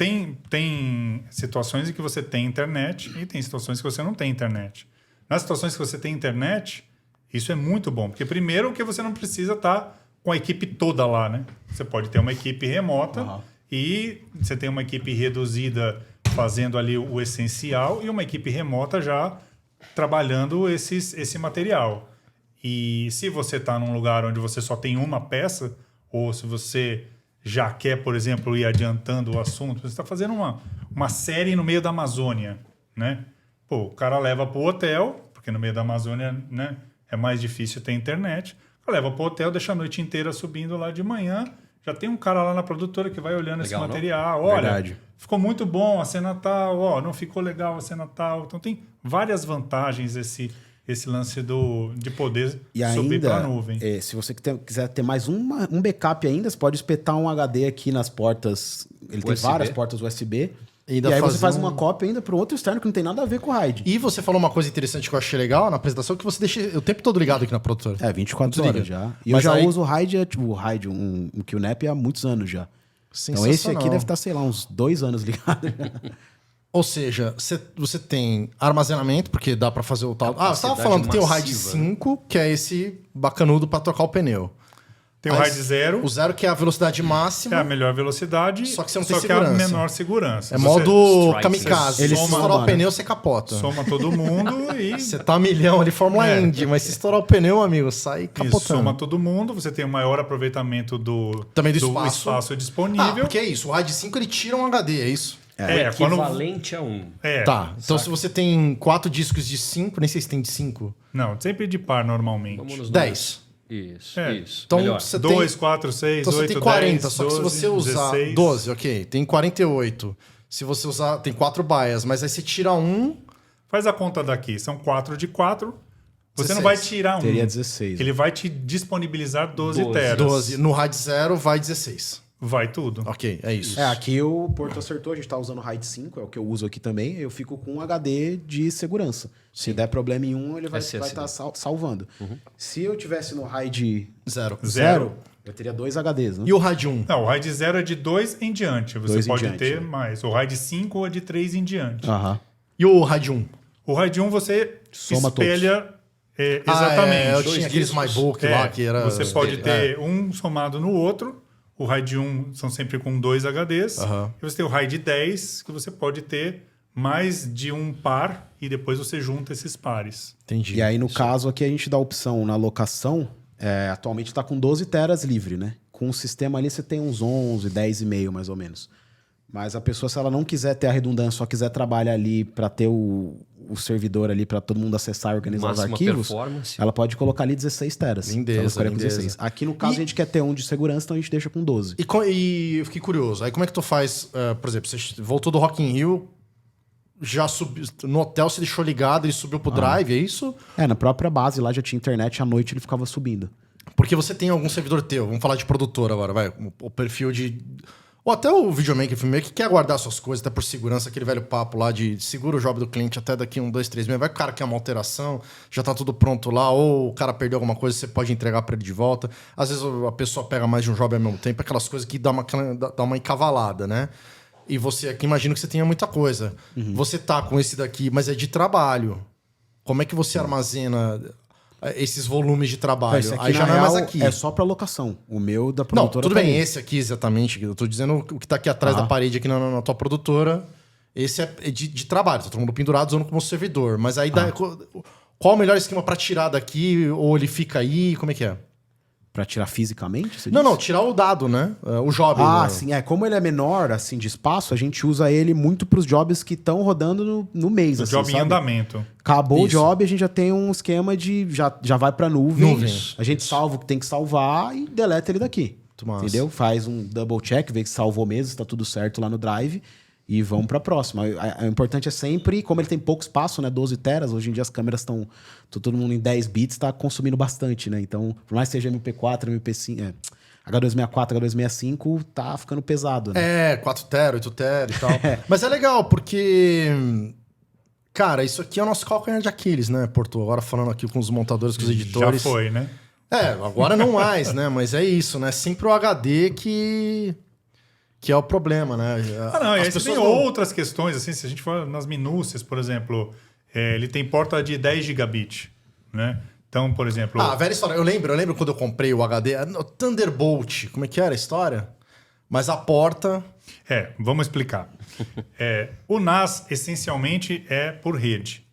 tem situações em que você tem internet e tem situações que você não tem internet. Nas situações que você tem internet, isso é muito bom. Porque, primeiro, que você não precisa estar com a equipe toda lá, né? Você pode ter uma equipe remota e você tem uma equipe reduzida fazendo ali o essencial e uma equipe remota já trabalhando esse material. E se você está num lugar onde você só tem uma peça, ou se você já quer, por exemplo, ir adiantando o assunto, você está fazendo uma série no meio da Amazônia, né? Pô, o cara leva para o hotel, porque no meio da Amazônia, né, é mais difícil ter internet. O cara leva para o hotel, deixa a noite inteira subindo lá de manhã. Já tem um cara lá na produtora que vai olhando Legal, esse não? material. Olha, Verdade. ficou muito bom a cena tal, ó, não ficou legal a cena tal. Então tem várias vantagens esse lance de poder E subir para a ainda, nuvem. se você quiser ter mais um backup ainda, você pode espetar um HD aqui nas portas. Ele tem USB. várias portas USB. E E, ainda aí você fazer faz um- uma cópia ainda para outro externo que não tem nada a ver com o RAID. E você falou uma coisa interessante que eu achei legal na apresentação, que você deixa o tempo todo ligado aqui na produtora. É, 24 Desliga. horas já. E Mas eu já aí- uso o RAID, tipo, o RAID, um QNAP há muitos anos já. Então esse aqui deve estar, sei lá, uns 2 anos ligado. Ou seja, você tem armazenamento, porque dá pra fazer o tal... Ah, você tava Capacidade falando que tem o RAID massiva, 5, que é esse bacanudo pra trocar o pneu. Tem o Mas RAID 0, O 0 que é a velocidade que máxima, é a melhor velocidade, Só que você não tem é a segurança. menor segurança. é Você modo strike, kamikaze. ele Se soma, estourar o né? pneu, você capota. soma todo mundo e Você tá a milhão ali, Fórmula É. Indy, mas se estourar o pneu, amigo, sai isso, capotando. soma todo mundo. Você tem o maior aproveitamento Também do espaço. espaço Ah, disponível. porque é isso, o RAID 5 ele tira um HD, é isso? Quando... Equivalente a um. Tá, então se você tem 4 discos de 5, nem sei se tem de 5. Não, sempre de par normalmente. Vamos nos 10. Isso, É. isso. Então Melhor. você 2, tem... 4, 6, Então 8, você tem 40, 10, só que se 12, você usar 16, 12, ok, tem 48. Se você usar, tem 4 baias, mas aí você tira um, Faz a conta daqui. São 4 de 4. Você 16. não vai tirar um. Teria 16. Ele vai te disponibilizar 12 12. teras. 12. No RAID 0 vai 16. vai tudo. Ok, é isso. Aqui o Porto acertou, a gente tá usando o RAID 5, é o que eu uso aqui também. Eu fico com um HD de segurança. Se der problema em um, ele vai SSD. estar salvando. Se eu tivesse no RAID Zero. 0, eu teria 2 HDs, né? E o RAID 1? Não, o RAID 0 é de 2 em diante. Você 2 em pode diante, ter né? mais. O RAID 5 é de 3 em diante. Aham. E o RAID 1? O RAID 1 você Soma espelha exatamente. Eu Dois tinha aqueles discos. MyBook lá que era... Você pode ter um somado no outro. O RAID 1 são sempre com 2 HDs. Aham. E você tem o RAID 10, que você pode ter mais de um par e depois você junta esses pares. Entendi. E aí, no caso aqui, a gente dá a opção na locação. Atualmente está com 12 teras livre, né? Com o sistema ali, você tem uns 11, 10,5 mais ou menos. Mas a pessoa, se ela não quiser ter a redundância, só quiser trabalhar ali para ter o servidor ali para todo mundo acessar e organizar os Máxima arquivos, performance. ela pode colocar ali 16 teras. Lindeza, Ela ficaria com lindeza. 16. Aqui, no caso, a gente quer ter um de segurança, então a gente deixa com 12. E eu fiquei curioso. Aí como é que tu faz, por exemplo, você voltou do Rock in Rio, já subiu, no hotel você deixou ligado, ele subiu pro Drive, é isso? Na própria base lá já tinha internet, à noite ele ficava subindo. Porque você tem algum servidor teu, vamos falar de produtor agora, vai, o perfil de... Ou até o videomaker, filmmaker, que quer guardar suas coisas, até por segurança, aquele velho papo lá de segura o job do cliente até daqui 1, 2, 3 meses. Vai que o cara quer uma alteração, já tá tudo pronto lá, ou o cara perdeu alguma coisa, você pode entregar para ele de volta. Às vezes a pessoa pega mais de um job ao mesmo tempo, aquelas coisas que dá uma encavalada, né? E você aqui, imagino que você tenha muita coisa. Você tá com esse daqui, mas é de trabalho. Como é que você armazena esses volumes de trabalho? Esse aqui, Aí já na não é mais real, aqui. é só para locação. O meu da Não, produtora tudo tá bem, aí. esse aqui exatamente. Eu tô dizendo o que tá aqui atrás da parede aqui na tua produtora. Esse é de trabalho, tá todo mundo pendurado usando como servidor. Mas aí qual o melhor esquema para tirar daqui? Ou ele fica aí? Como é que é? Pra tirar fisicamente? Você Não, disse? não, tirar o dado, né? O job. né? Sim. Como ele é menor, assim, de espaço, a gente usa ele muito pros jobs que estão rodando no mês, O assim, job em sabe? andamento. Acabou o Isso. job, a gente já tem um esquema de... Já vai pra nuvem. Nuvem. A gente salva o que tem que salvar e deleta ele daqui. Muito massa. Entendeu? Faz um double check, vê que salvou mesmo, se tá tudo certo lá no Drive. E vamos pra próxima. O importante é sempre, como ele tem pouco espaço, né? 12 teras, hoje em dia as câmeras estão... Todo mundo em 10 bits, tá consumindo bastante, né? Então, por mais que seja MP4, MP5... H264, H265, tá ficando pesado, né? 4 tera, 8 tera e tal. Mas é legal, porque... Cara, isso aqui é o nosso calcanhar de Aquiles, né, Porto? Agora falando aqui com os montadores, com os editores. Já foi, né? Agora não mais, né? Mas é isso, né? Sempre o HD que é o problema, né? Não, e As aí você tem pessoas não- outras questões, assim, se a gente for nas minúcias, por exemplo, ele tem porta de 10 gigabit, né? Então, por exemplo... velha história. Eu lembro quando eu comprei o HD, o Thunderbolt, como é que era a história? Mas a porta... Vamos explicar. O NAS, essencialmente, é por rede,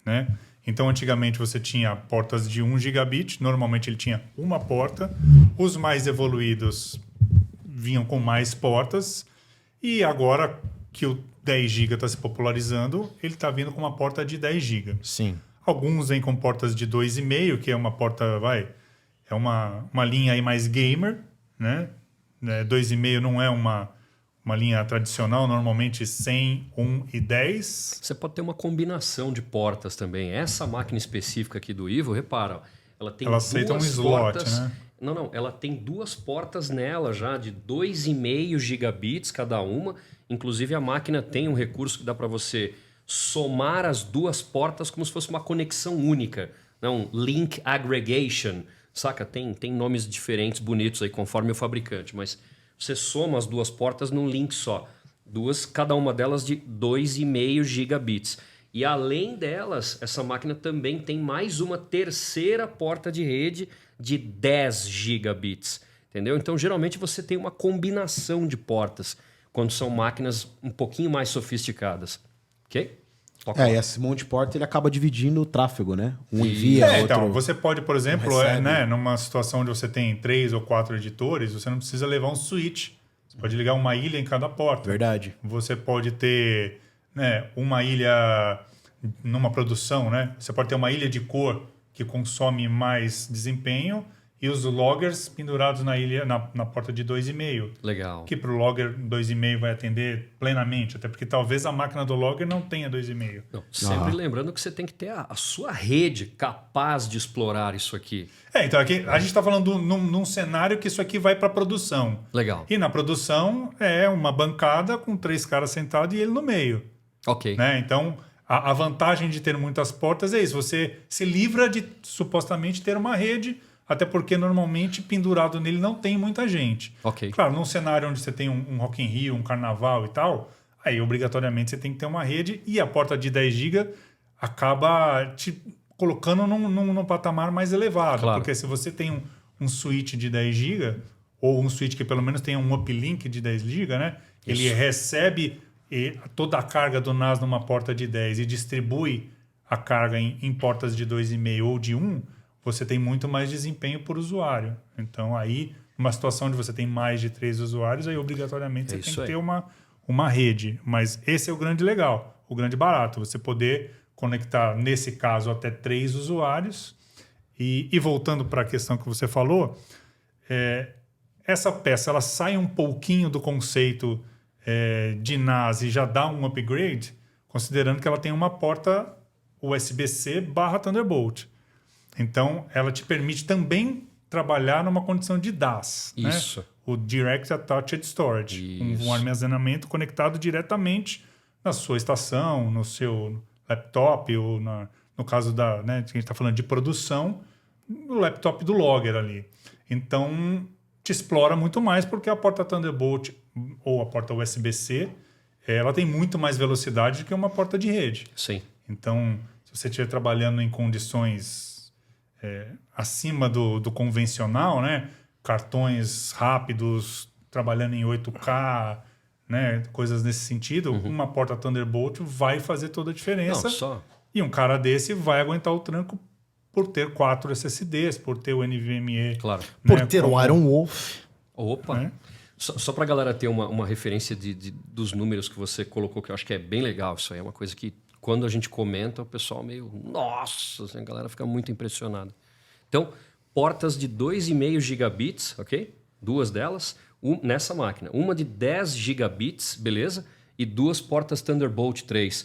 né? Então, antigamente, você tinha portas de 1 gigabit, normalmente ele tinha uma porta. Os mais evoluídos vinham com mais portas. E agora que o 10 GB está se popularizando, ele está vindo com uma porta de 10 GB. Sim. Alguns vêm com portas de 2,5, que é uma porta, é uma linha aí mais gamer, né? 2,5 não é uma linha tradicional, normalmente 100, 1 e 10. Você pode ter uma combinação de portas também. Essa máquina específica aqui do Ivo, repara, ela tem Ela aceita duas um slot, portas. né? Não, ela tem 2 portas nela já, de 2,5 gigabits cada uma. Inclusive a máquina tem um recurso que dá para você somar as 2 portas como se fosse uma conexão única. Não, link aggregation, saca? Tem nomes diferentes, bonitos aí, conforme o fabricante, mas você soma as 2 portas num link só. Cada uma delas de 2,5 gigabits. E além delas, essa máquina também tem mais uma terceira porta de rede de 10 gigabits. Entendeu? Então, geralmente, você tem uma combinação de portas quando são máquinas um pouquinho mais sofisticadas. Ok? E esse monte de porta ele acaba dividindo o tráfego, né? Um envia, outro... Então, você pode, por exemplo, recebe. numa situação onde você tem 3 ou 4 editores, você não precisa levar um switch. Você pode ligar uma ilha em cada porta. Verdade. Você pode ter uma ilha numa produção, né? Você pode ter uma ilha de cor que consome mais desempenho e os loggers pendurados na ilha, na porta de 2,5. Legal. Que para o logger 2,5 vai atender plenamente, até porque talvez a máquina do logger não tenha 2,5. Não, sempre lembrando que você tem que ter a sua rede capaz de explorar isso aqui. Então aqui a gente está falando num cenário que isso aqui vai para produção. Legal. E na produção é uma bancada com 3 caras sentados e ele no meio. Ok. Né? Então, a vantagem de ter muitas portas é isso. Você se livra de, supostamente, ter uma rede, até porque, normalmente, pendurado nele não tem muita gente. Ok. Claro, num cenário onde você tem um Rock in Rio, um carnaval e tal, aí, obrigatoriamente, você tem que ter uma rede e a porta de 10 GB acaba te colocando num patamar mais elevado. Claro. Porque se você tem um switch de 10 GB, ou um switch que pelo menos tenha um uplink de 10 GB, né? Ele recebe toda a carga do NAS numa porta de 10 e distribui a carga em portas de 2,5 ou de 1, você tem muito mais desempenho por usuário. Então, aí, numa situação onde você tem mais de 3 usuários, aí obrigatoriamente você tem que ter uma rede. Mas esse é o grande legal, o grande barato. Você poder conectar, nesse caso, até 3 usuários. E voltando para a questão que você falou, essa peça ela sai um pouquinho do conceito de NAS e já dá um upgrade, considerando que ela tem uma porta USB-C / Thunderbolt. Então, ela te permite também trabalhar numa condição de DAS. Isso. Né? O Direct Attached Storage. Um armazenamento conectado diretamente na sua estação, no seu laptop, ou no caso que a gente está falando de produção, no laptop do logger ali. Então, te explora muito mais porque a porta Thunderbolt ou a porta USB-C, ela tem muito mais velocidade do que uma porta de rede. Sim. Então, se você estiver trabalhando em condições acima do convencional, né? Cartões rápidos, trabalhando em 8K, né? Coisas nesse sentido, uma porta Thunderbolt vai fazer toda a diferença. Não, só. E um cara desse vai aguentar o tranco por ter 4 SSDs, por ter o NVMe. Claro. Por ter o Iron Wolf. Opa! Só para a galera ter uma referência dos números que você colocou, que eu acho que é bem legal. Isso aí é uma coisa que, quando a gente comenta, o pessoal meio... Nossa! Assim, a galera fica muito impressionada. Então, portas de 2,5 gigabits, ok? 2 delas, nessa máquina. Uma de 10 gigabits, beleza? E 2 portas Thunderbolt 3,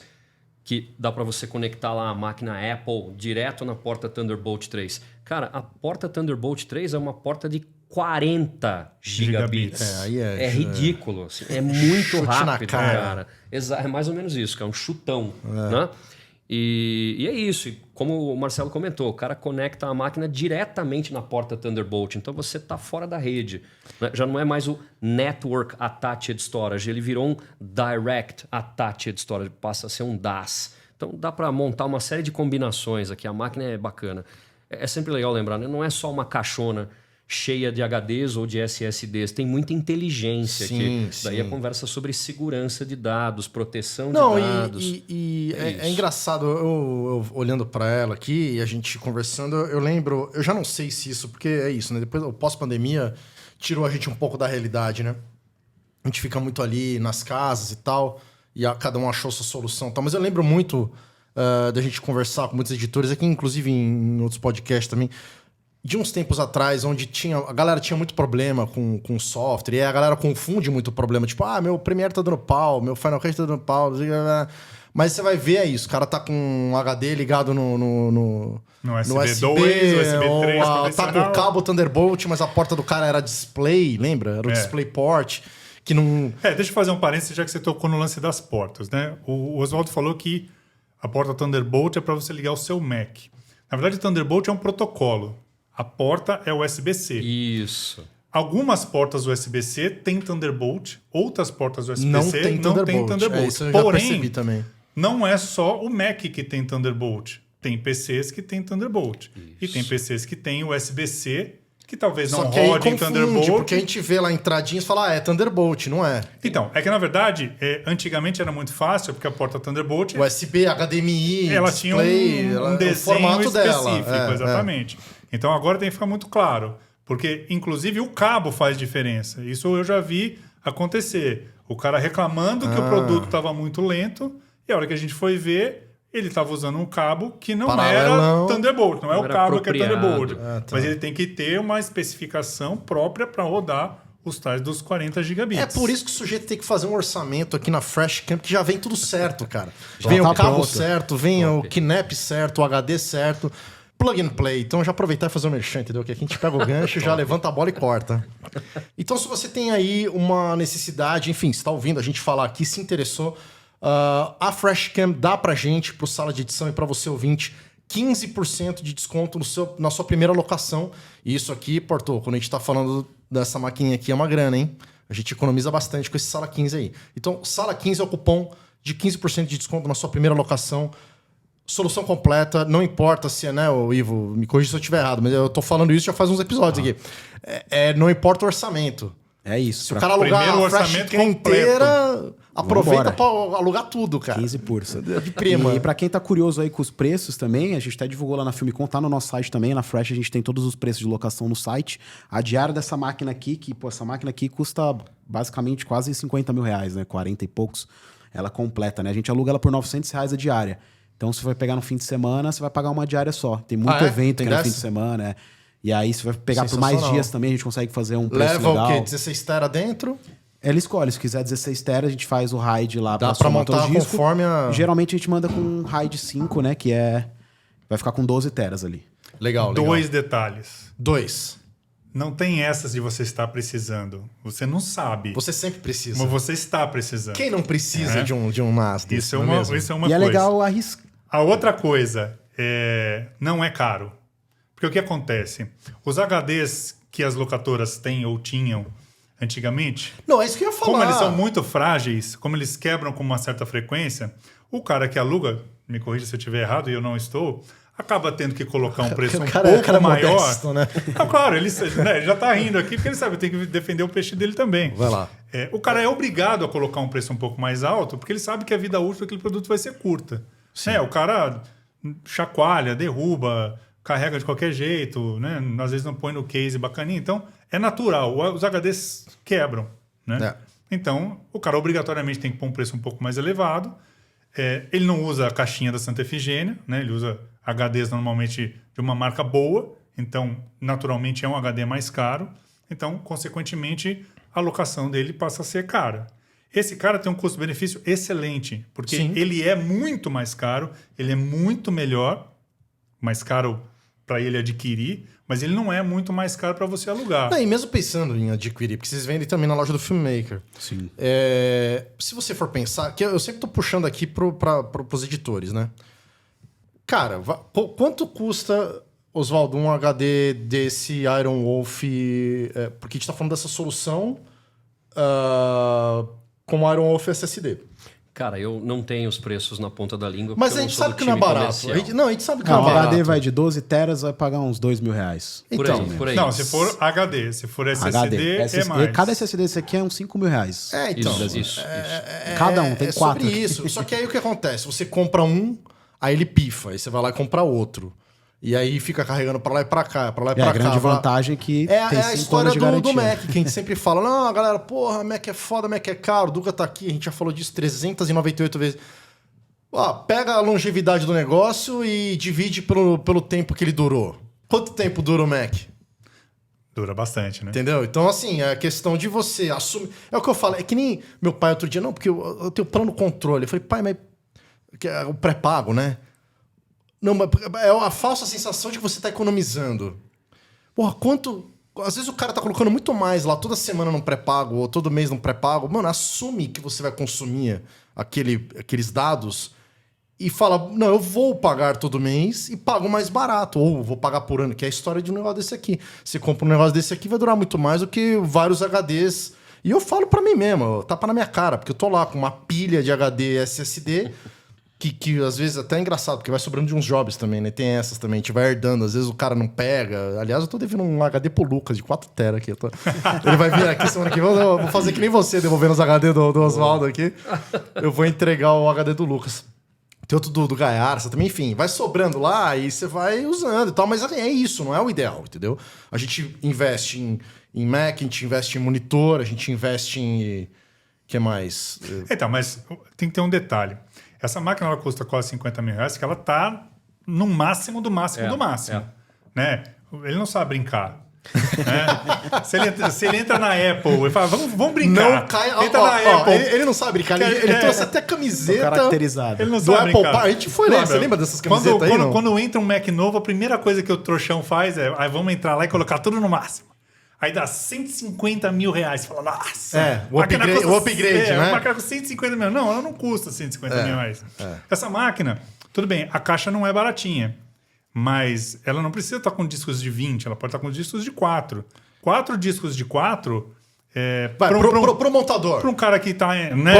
que dá para você conectar lá a máquina Apple direto na porta Thunderbolt 3. Cara, a porta Thunderbolt 3 é uma porta de 40 gigabits. Aí é ridículo. Assim, é muito Chute rápido, na cara. cara. É mais ou menos isso, que é um chutão. Né? E é isso. E como o Marcelo comentou, o cara conecta a máquina diretamente na porta Thunderbolt. Então você está fora da rede. Né? Já não é mais o Network Attached Storage. Ele virou um Direct Attached Storage. Passa a ser um DAS. Então dá para montar uma série de combinações aqui. A máquina é bacana. É sempre legal lembrar, né? Não é só uma caixona cheia de HDs ou de SSDs. Tem muita inteligência aqui. Daí a conversa sobre segurança de dados, proteção de dados. É engraçado, eu olhando para ela aqui e a gente conversando, eu lembro, eu já não sei se isso, porque é isso, né? Depois, o pós-pandemia tirou a gente um pouco da realidade, né? A gente fica muito ali nas casas e tal, e cada um achou sua solução e tal. Mas eu lembro muito da gente conversar com muitos editores, aqui inclusive em outros podcasts também, de uns tempos atrás, onde a galera tinha muito problema com software, e a galera confunde muito o problema. Tipo, meu Premiere tá dando pau, meu Final Cut tá dando pau. Mas você vai ver, é isso. O cara tá com um HD ligado no USB 2, USB 3, tá com o cabo Thunderbolt, mas a porta do cara era display, lembra? Era o DisplayPort, que não... Deixa eu fazer um parênteses, já que você tocou no lance das portas, né? O Oswaldo falou que a porta Thunderbolt é para você ligar o seu Mac. Na verdade, o Thunderbolt é um protocolo. A porta é USB-C. Isso. Algumas portas USB-C têm Thunderbolt, outras portas USB-C não tem Thunderbolt. Isso eu já percebi também. Não é só o Mac que tem Thunderbolt. Tem PCs que tem Thunderbolt. Isso. E tem PCs que tem USB-C, que talvez não rode em Thunderbolt. Porque a gente vê lá entradinhas e fala, é Thunderbolt, não é? Então, é que na verdade, antigamente era muito fácil, porque a porta Thunderbolt... USB, HDMI, ela display, tinha um desenho formato específico, dela. exatamente. Então agora tem que ficar muito claro, porque inclusive o cabo faz diferença. Isso eu já vi acontecer. O cara reclamando que o produto estava muito lento, e a hora que a gente foi ver, ele estava usando um cabo que não Paralelão. era Thunderbolt, não é o era cabo que é apropriado. Thunderbolt. Tá. Mas ele tem que ter uma especificação própria para rodar os tais dos 40 gigabits. É por isso que o sujeito tem que fazer um orçamento aqui na Fresh Camp, que já vem tudo certo, cara. Já Vem tá o cabo pronto. certo, vem o Kinect certo, o HD certo, plug and play. Então já aproveitar e fazer o merchan, entendeu? Que aqui a gente pega o gancho, já levanta a bola e corta. Então se você tem aí uma necessidade, enfim, se tá ouvindo a gente falar aqui, se interessou, a Fresh Camp dá pra gente, pro Sala de Edição e pra você ouvinte, 15% de desconto na sua primeira locação. E isso aqui, Porto, quando a gente tá falando dessa maquininha aqui, é uma grana, hein? A gente economiza bastante com esse Sala 15 aí. Então, Sala 15 é o cupom de 15% de desconto na sua primeira locação. Solução completa, não importa se é, né, o Ivo, me corrija se eu estiver errado, mas eu tô falando isso já faz uns episódios aqui. Não importa o orçamento. É isso. Se o cara alugar primeiro a Fresh orçamento Camp inteira, aproveita Vambora. pra alugar tudo, cara. 15 pursa. De prima. E pra quem tá curioso aí com os preços também, a gente até divulgou lá na Filmicon, tá no nosso site também, na Fresh a gente tem todos os preços de locação no site. A diária dessa máquina aqui, essa máquina aqui custa basicamente quase 50 mil reais, né? 40 e poucos. Ela completa, né? A gente aluga ela por 900 reais a diária. Então, se você vai pegar no fim de semana, você vai pagar uma diária só. Tem muito evento Tem que é no dessa? fim de semana, né? E aí, você vai pegar por mais Sensacional. dias também, a gente consegue fazer um preço Leva legal. o quê? 16 tera dentro? Ela escolhe, se quiser 16 tera, a gente faz o RAID lá Dá pra somar montar todos os discos. conforme a... Geralmente a gente manda com um RAID 5, né? Que vai ficar com 12 teras ali. Legal. 2 detalhes. 2. Não tem essas de você estar precisando. Você não sabe. Você sempre precisa. Mas você está precisando. Quem não precisa É. de um NAS desse, Isso é não uma, mesmo? isso é uma E é coisa. legal arriscar. A outra coisa não é caro. Porque o que acontece? Os HDs que as locadoras têm ou tinham antigamente, Não, é isso que eu ia falar. como eles são muito frágeis, como eles quebram com uma certa frequência, o cara que aluga, me corrija se eu estiver errado e eu não estou, acaba tendo que colocar um preço um pouco maior. Modesto, né? Não, claro, ele já está rindo aqui porque ele sabe, tem que defender o peixe dele também. Vai lá. O cara é obrigado a colocar um preço um pouco mais alto porque ele sabe que a vida útil daquele produto vai ser curta. O cara chacoalha, derruba, carrega de qualquer jeito, né? Às vezes não põe no case bacaninho. Então, é natural. Os HDs quebram, né? Então, o cara obrigatoriamente tem que pôr um preço um pouco mais elevado. Ele não usa a caixinha da Santa Efigênia, né? Ele usa HDs normalmente de uma marca boa. Então, naturalmente, é um HD mais caro. Então, consequentemente, a locação dele passa a ser cara. Esse cara tem um custo-benefício excelente, porque Sim. ele é muito mais caro, ele é muito melhor, mais caro para ele adquirir, mas ele não é muito mais caro para você alugar. Não, e mesmo pensando em adquirir, porque vocês vendem também na loja do Filmmaker. Sim. Se você for pensar, que eu sempre tô puxando aqui pros editores, né? Cara, quanto custa, Oswaldo, um HD desse Iron Wolf? Porque a gente tá falando dessa solução com o Iron Wolf SSD. Cara, eu não tenho os preços na ponta da língua. Mas porque a eu gente sou sabe do que não é time barato. comercial. A gente sabe que Não, não o é barato. HD vai de 12 teras, vai pagar uns 2 mil reais. Por Então, aí, por aí. Não, se for HD, se for SSD, é mais. Cada SSD desse aqui é uns 5 mil reais. Então. Isso. Cada um, tem 4. Sobre isso. Só que aí o que acontece? Você compra um, aí ele pifa. Aí você vai lá e compra outro. E aí fica carregando pra lá e pra cá, pra lá e pra a cá. grande vantagem é que É tem a 5 história anos de do garantia. Mac, que a gente sempre fala, não, galera, porra, Mac é foda, Mac é caro, o Duca tá aqui, a gente já falou disso 398 vezes. Pega a longevidade do negócio e divide pelo tempo que ele durou. Quanto tempo dura o Mac? Dura bastante, né? Entendeu? Então, assim, é a questão de você assumir. É o que eu falo, é que nem meu pai outro dia, não, porque eu tenho plano controle. Eu falei, pai, mas. Que é o pré-pago, né? Não, mas é a falsa sensação de que você tá economizando. Porra, quanto. Às vezes o cara tá colocando muito mais lá toda semana num pré-pago ou todo mês num pré-pago. Mano, assume que você vai consumir aqueles dados e fala, não, eu vou pagar todo mês e pago mais barato. Ou vou pagar por ano, que é a história de um negócio desse aqui. Você compra um negócio desse aqui, vai durar muito mais do que vários HDs. E eu falo pra mim mesmo, tapa na minha cara, porque eu tô lá com uma pilha de HD SSD... Que às vezes até é engraçado, porque vai sobrando de uns jobs também, né? Tem essas também, a gente vai herdando, às vezes o cara não pega. Aliás, eu tô devendo um HD pro Lucas de 4 tera aqui. Ele vai vir aqui semana que vem, eu vou fazer que nem você, devolvendo os HD do Oswaldo aqui. Eu vou entregar o HD do Lucas. Tem outro do Gaiarsa também, enfim. Vai sobrando lá e você vai usando e tal, mas é isso, não é o ideal, entendeu? A gente investe em Mac, a gente investe em monitor, a gente investe em... O que mais? Então, mas tem que ter um detalhe. Essa máquina ela custa quase 50 mil reais, que ela tá no máximo do máximo do máximo. Né? Ele não sabe brincar. Né? Se ele entra na Apple e fala, vamos brincar. Não cai. Entra na Apple. Ele não sabe brincar. Ele trouxe até camiseta caracterizado. Ele não do sabe Apple brincar. Park. A gente foi lá. Você lembra dessas camisetas aí? Quando entra um Mac novo, a primeira coisa que o trouxão faz é vamos entrar lá e colocar tudo no máximo. Aí dá 150 mil reais. Você fala, nossa. O upgrade, né? A máquina custa 150 mil. Não, ela não custa 150 mil reais. Essa máquina, tudo bem, a caixa não é baratinha. Mas ela não precisa estar com discos de 20, ela pode estar com discos de 4. 4 discos de 4... Pro montador. Para um cara que está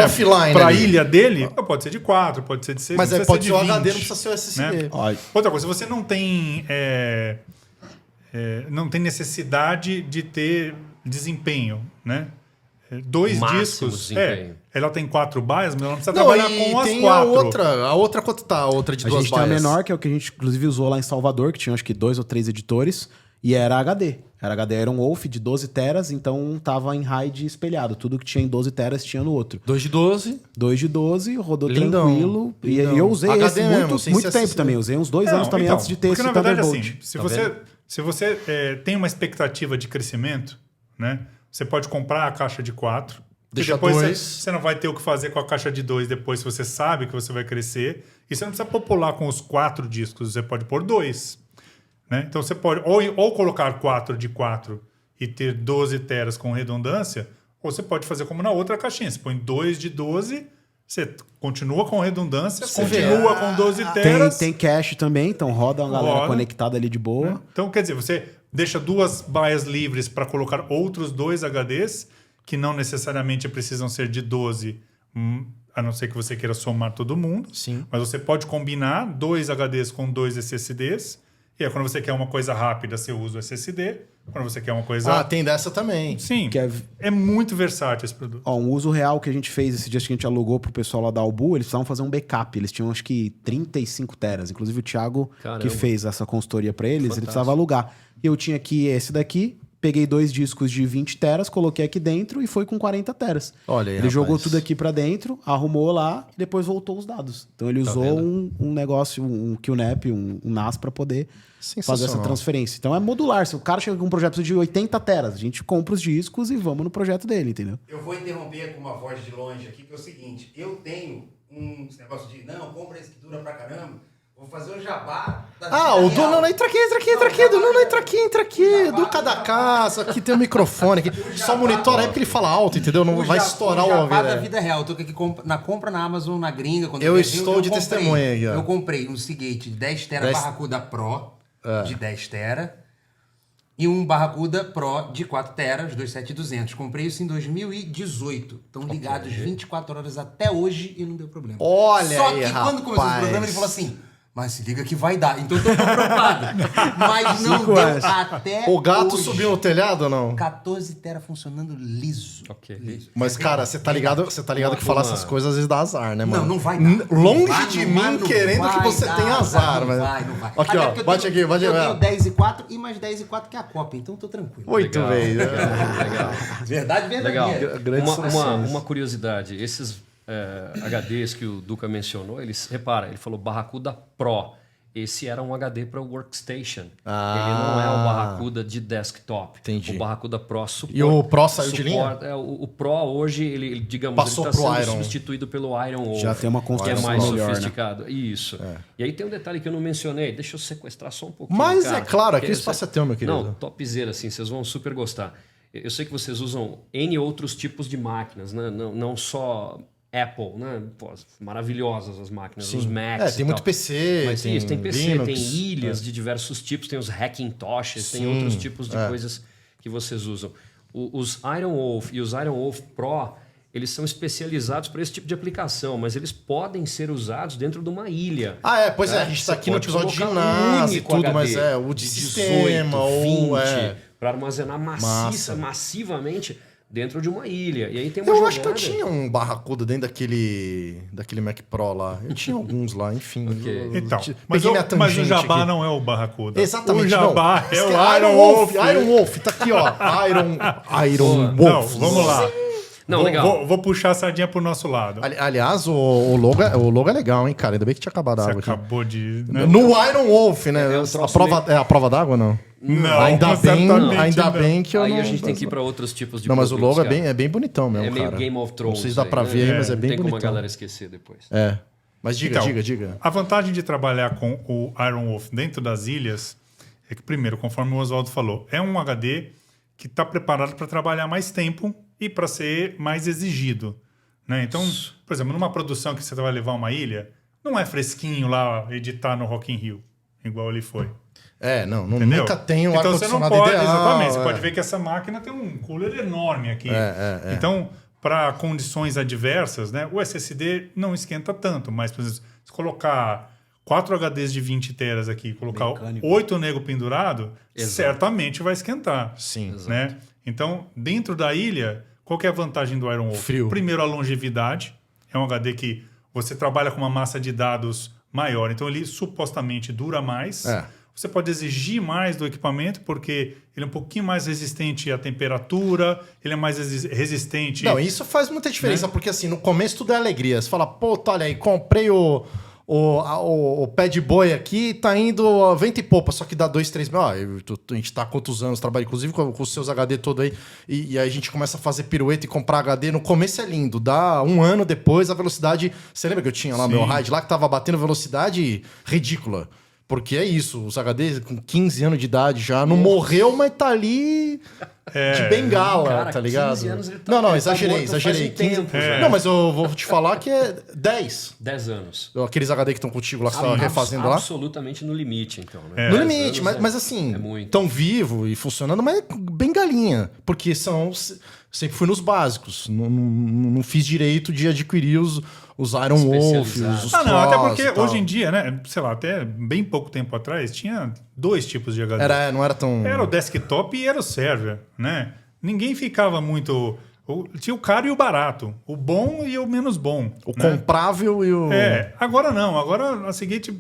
offline para a ali. ilha dele, pode ser de 4, pode ser de 6, Mas não pode ser o 20, HD, não precisa ser o SSD. né? Outra coisa, você não tem não tem necessidade de ter desempenho, né? 2 Máximo discos. desempenho. Ela tem 4 BIOS, mas ela não precisa trabalhar com as tem 4. a outra quanto tá? A outra de A 2 gente tem a BIOS. menor, que é o que a gente inclusive usou lá em Salvador, que tinha acho que 2 ou 3 editores, e era HD. Era HD Iron Wolf de 12 teras, então tava em RAID espelhado. Tudo que tinha em 12 teras tinha no outro. 2 de 12. 2 de 12, rodou Lindão, tranquilo. lindão. E eu usei HD esse mesmo, sem muito ser tempo também. Usei uns 2 anos também antes de ter porque, esse na verdade, Thunderbolt. assim, se você tem uma expectativa de crescimento, né? Você pode comprar a caixa de 4. Deixa depois 2. você não vai ter o que fazer com a caixa de 2 depois, se você sabe que você vai crescer. E você não precisa popular com os 4 discos, você pode pôr 2. Né? Então você pode ou colocar 4 de 4 e ter 12 teras com redundância, ou você pode fazer como na outra caixinha. Você põe 2 de 12, você continua com redundância, continua com 12 teras. Tem cache também, então roda uma galera conectada ali de boa. Né? Então, quer dizer, você deixa 2 BIOS livres para colocar outros 2 HDs, que não necessariamente precisam ser de 12, a não ser que você queira somar todo mundo. Sim. Mas você pode combinar 2 HDs com 2 SSDs. E aí, quando você quer uma coisa rápida, você usa o SSD. Quando você quer uma coisa... Tem dessa também. Sim, Que é muito versátil esse produto. Ó, um uso real que a gente fez esse dia que a gente alugou pro pessoal lá da Albu, eles precisavam fazer um backup. Eles tinham acho que 35 teras. Inclusive o Thiago, Caramba. que fez essa consultoria pra eles, Fantástico. ele precisava alugar. E eu tinha aqui esse daqui, peguei 2 discos de 20 teras, coloquei aqui dentro e foi com 40 teras. Olha aí, Ele jogou rapaz. tudo aqui pra dentro, arrumou lá e depois voltou os dados. Então ele usou vendo? um negócio, um QNAP, um NAS pra poder fazer essa Sensacional. transferência. Então é modular. Se o cara chega com um projeto de 80 teras, a gente compra os discos e vamos no projeto dele, entendeu? Eu vou interromper com uma voz de longe aqui, que é o seguinte: eu tenho esse negócio de, não, compra esse que dura pra caramba, vou fazer o jabá da O vida real. dono, entra aqui, entra aqui. Do cada casa, aqui tem um microfone aqui. Só monitora aí porque ele fala alto, entendeu? Não vai estourar o jabá ouvido. da vida real. Eu tô aqui na compra na Amazon, na gringa. Quando Eu viajei, estou de comprei- testemunha aí, ó. Eu comprei um Seagate 10 tera 10 Barracuda Pro de 10 tera e um Barracuda Pro de 4 teras, 27200. Comprei isso em 2018. Estão ligados 24 horas até hoje e não deu problema. Olha Só aí, que quando começou o rapaz. programa ele falou assim: mas se liga que vai dar. Então eu tô preocupado. Mas não 5 deu anos. até O gato hoje. subiu no telhado ou não? 14 tera funcionando liso. Ok. Liso. Mas, cara, você tá ligado que falar essas coisas às vezes dá azar, né, mano? Não vai dar. Longe Não vai, de não mim vai, não querendo vai que você dar, tenha azar, não mas... vai. Aqui, Até ó, porque eu bate tenho- aqui, Eu tenho 10 e 4 e mais 10 e 4 que é a Copa, então eu tô tranquilo. Muito Legal, bem. legal. Verdade Legal. verdadeira. Grandes soluções. Uma curiosidade. Esses HDs que o Duca mencionou, repara, ele falou Barracuda Pro. Esse era um HD para workstation. Ele não é o Barracuda de desktop. Entendi. O Barracuda Pro suporta. E o Pro saiu de linha? O Pro hoje, ele digamos, Passou ele está pro sendo Iron. substituído pelo Iron Wolf. Já tem uma que é construção mais melhor, né? sofisticado. Isso. E aí tem um detalhe que eu não mencionei. Deixa eu sequestrar só um pouquinho. Mas cara, é claro, aqui porque o espaço é teu, meu querido. Não, topzera, assim, vocês vão super gostar. Eu sei que vocês usam N outros tipos de máquinas, né? Não só Apple, né? Pô, maravilhosas as máquinas, os Macs. tem e muito tal. PC, Mas tem isso, tem PC, Linux, tem ilhas de diversos tipos, tem os Hackintoshes, tem outros tipos de coisas que vocês usam. Os Iron Wolf e os Iron Wolf Pro, eles são especializados para esse tipo de aplicação, mas eles podem ser usados dentro de uma ilha. Pois é, a gente tá Você aqui no pode episódio de colocar NAS e único tudo, HD mas o de sistema, ou 20, para armazenar massivamente dentro de uma ilha. E aí tem uma Eu jogada. acho que eu tinha um Barracuda dentro daquele Mac Pro lá. Eu tinha alguns lá, enfim. Ok. Então, Peguei mas minha o tangente Jabá aqui. não é o Barracuda. Exatamente, O Jabá não. é o Iron Iron Wolf. Wolf. Iron Wolf, tá aqui, ó. Iron Não, Wolf. vamos lá. Não, legal. Vou puxar a sardinha pro nosso lado. Aliás, o logo é legal, hein, cara? Ainda bem que tinha acabado a Você água aqui. acabou de... né? No Iron Wolf, né? É um a troço prova, é a prova d'água, não? Não, ainda certamente não. bem que eu Aí não... a gente tem que ir pra outros tipos de Não, mas o produtos, logo cara. é bem bonitão mesmo, É meio cara. Game of Thrones. Não sei se dá aí, pra né? ver, mas é Não bem tem como a bonitão. galera esquecer depois. É. Mas diga. A vantagem de trabalhar com o Iron Wolf dentro das ilhas é que, primeiro, conforme o Oswaldo falou, é um HD que está preparado para trabalhar mais tempo e para ser mais exigido. Né? Então, por exemplo, numa produção que você vai levar uma ilha, não é fresquinho lá editar no Rock in Rio, igual ele foi. Entendeu? Nunca tem o então você não ar-condicionado pode, ideal. exatamente, você pode ver que essa máquina tem um cooler enorme aqui. Então, para condições adversas, né, o SSD não esquenta tanto, mas, por exemplo, se colocar 4 HDs de 20 teras aqui, colocar Mecânico. 8 nego pendurado, certamente vai esquentar. Sim. Né? Então, dentro da ilha, qual que é a vantagem do Iron Wolf? Frio. Primeiro, a longevidade. É um HD que você trabalha com uma massa de dados maior, então ele supostamente dura mais. Você pode exigir mais do equipamento, porque ele é um pouquinho mais resistente à temperatura, ele é mais resistente... Não, isso faz muita diferença, porque assim, no começo tudo é alegria. Você fala, pô, tá, olha aí, comprei o pé de boi aqui, tá indo a vento e popa, só que dá 2, 3 mil. A gente tá há quantos anos trabalhando, inclusive com os seus HD todo aí, e aí a gente começa a fazer pirueta e comprar HD. No começo é lindo, dá um ano depois a velocidade... Você lembra que eu tinha lá meu RAID lá, que tava batendo velocidade ridícula? Porque é isso, os HD com 15 anos de idade já não morreu, mas tá ali de bengala, Cara, tá ligado? 15 anos ele tá- não, ele tá exagerei. morto faz um 15... tempo já. Não, mas eu vou te falar que é 10. 10 anos. Aqueles HD que estão contigo lá, que você tá refazendo lá. Absolutamente no limite, então. Né? No 10 limite, anos mas assim, é muito. tão vivo e funcionando, mas bem galinha. Porque sempre fui nos básicos. Não fiz direito de adquirir os Iron Wolf, os não, até Cross porque e tal. hoje em dia, né, sei lá, até bem pouco tempo atrás, tinha 2 tipos de HD. Não era tão... Era o desktop e era o server, né? Ninguém ficava muito... Tinha o caro e o barato, o bom e o menos bom. O né? comprável e o... Agora não. Agora a Seagate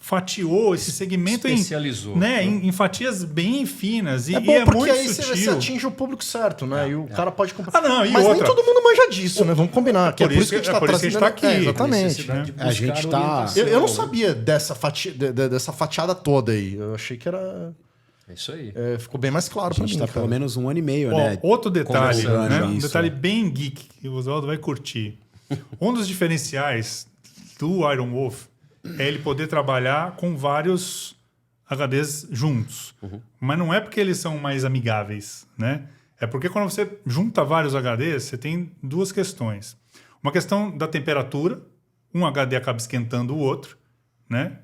fatiou esse segmento Especializou. em fatias bem finas. E É bom é porque muito aí sutil. você atinge o público certo, né? E o cara pode comprar. E mas nem outra. todo mundo manja disso, né? Vamos combinar. Que é por isso que a gente tá por isso que a gente tá trazendo... aqui. exatamente. Necessidade de A gente buscar tá- orientação, Eu não né? sabia dessa fatiada toda aí. Eu achei que era... É isso aí. ficou bem mais claro A pra gente mim, tá cara. pelo menos 1 ano e meio, Ó, né? outro detalhe, conversando né? Um isso. detalhe bem geek, que o Oswaldo vai curtir. Um dos diferenciais do Iron Wolf é ele poder trabalhar com vários HDs juntos. Mas não é porque eles são mais amigáveis, né? É porque quando você junta vários HDs, você tem 2 questões. Uma questão da temperatura, um HD acaba esquentando o outro, né?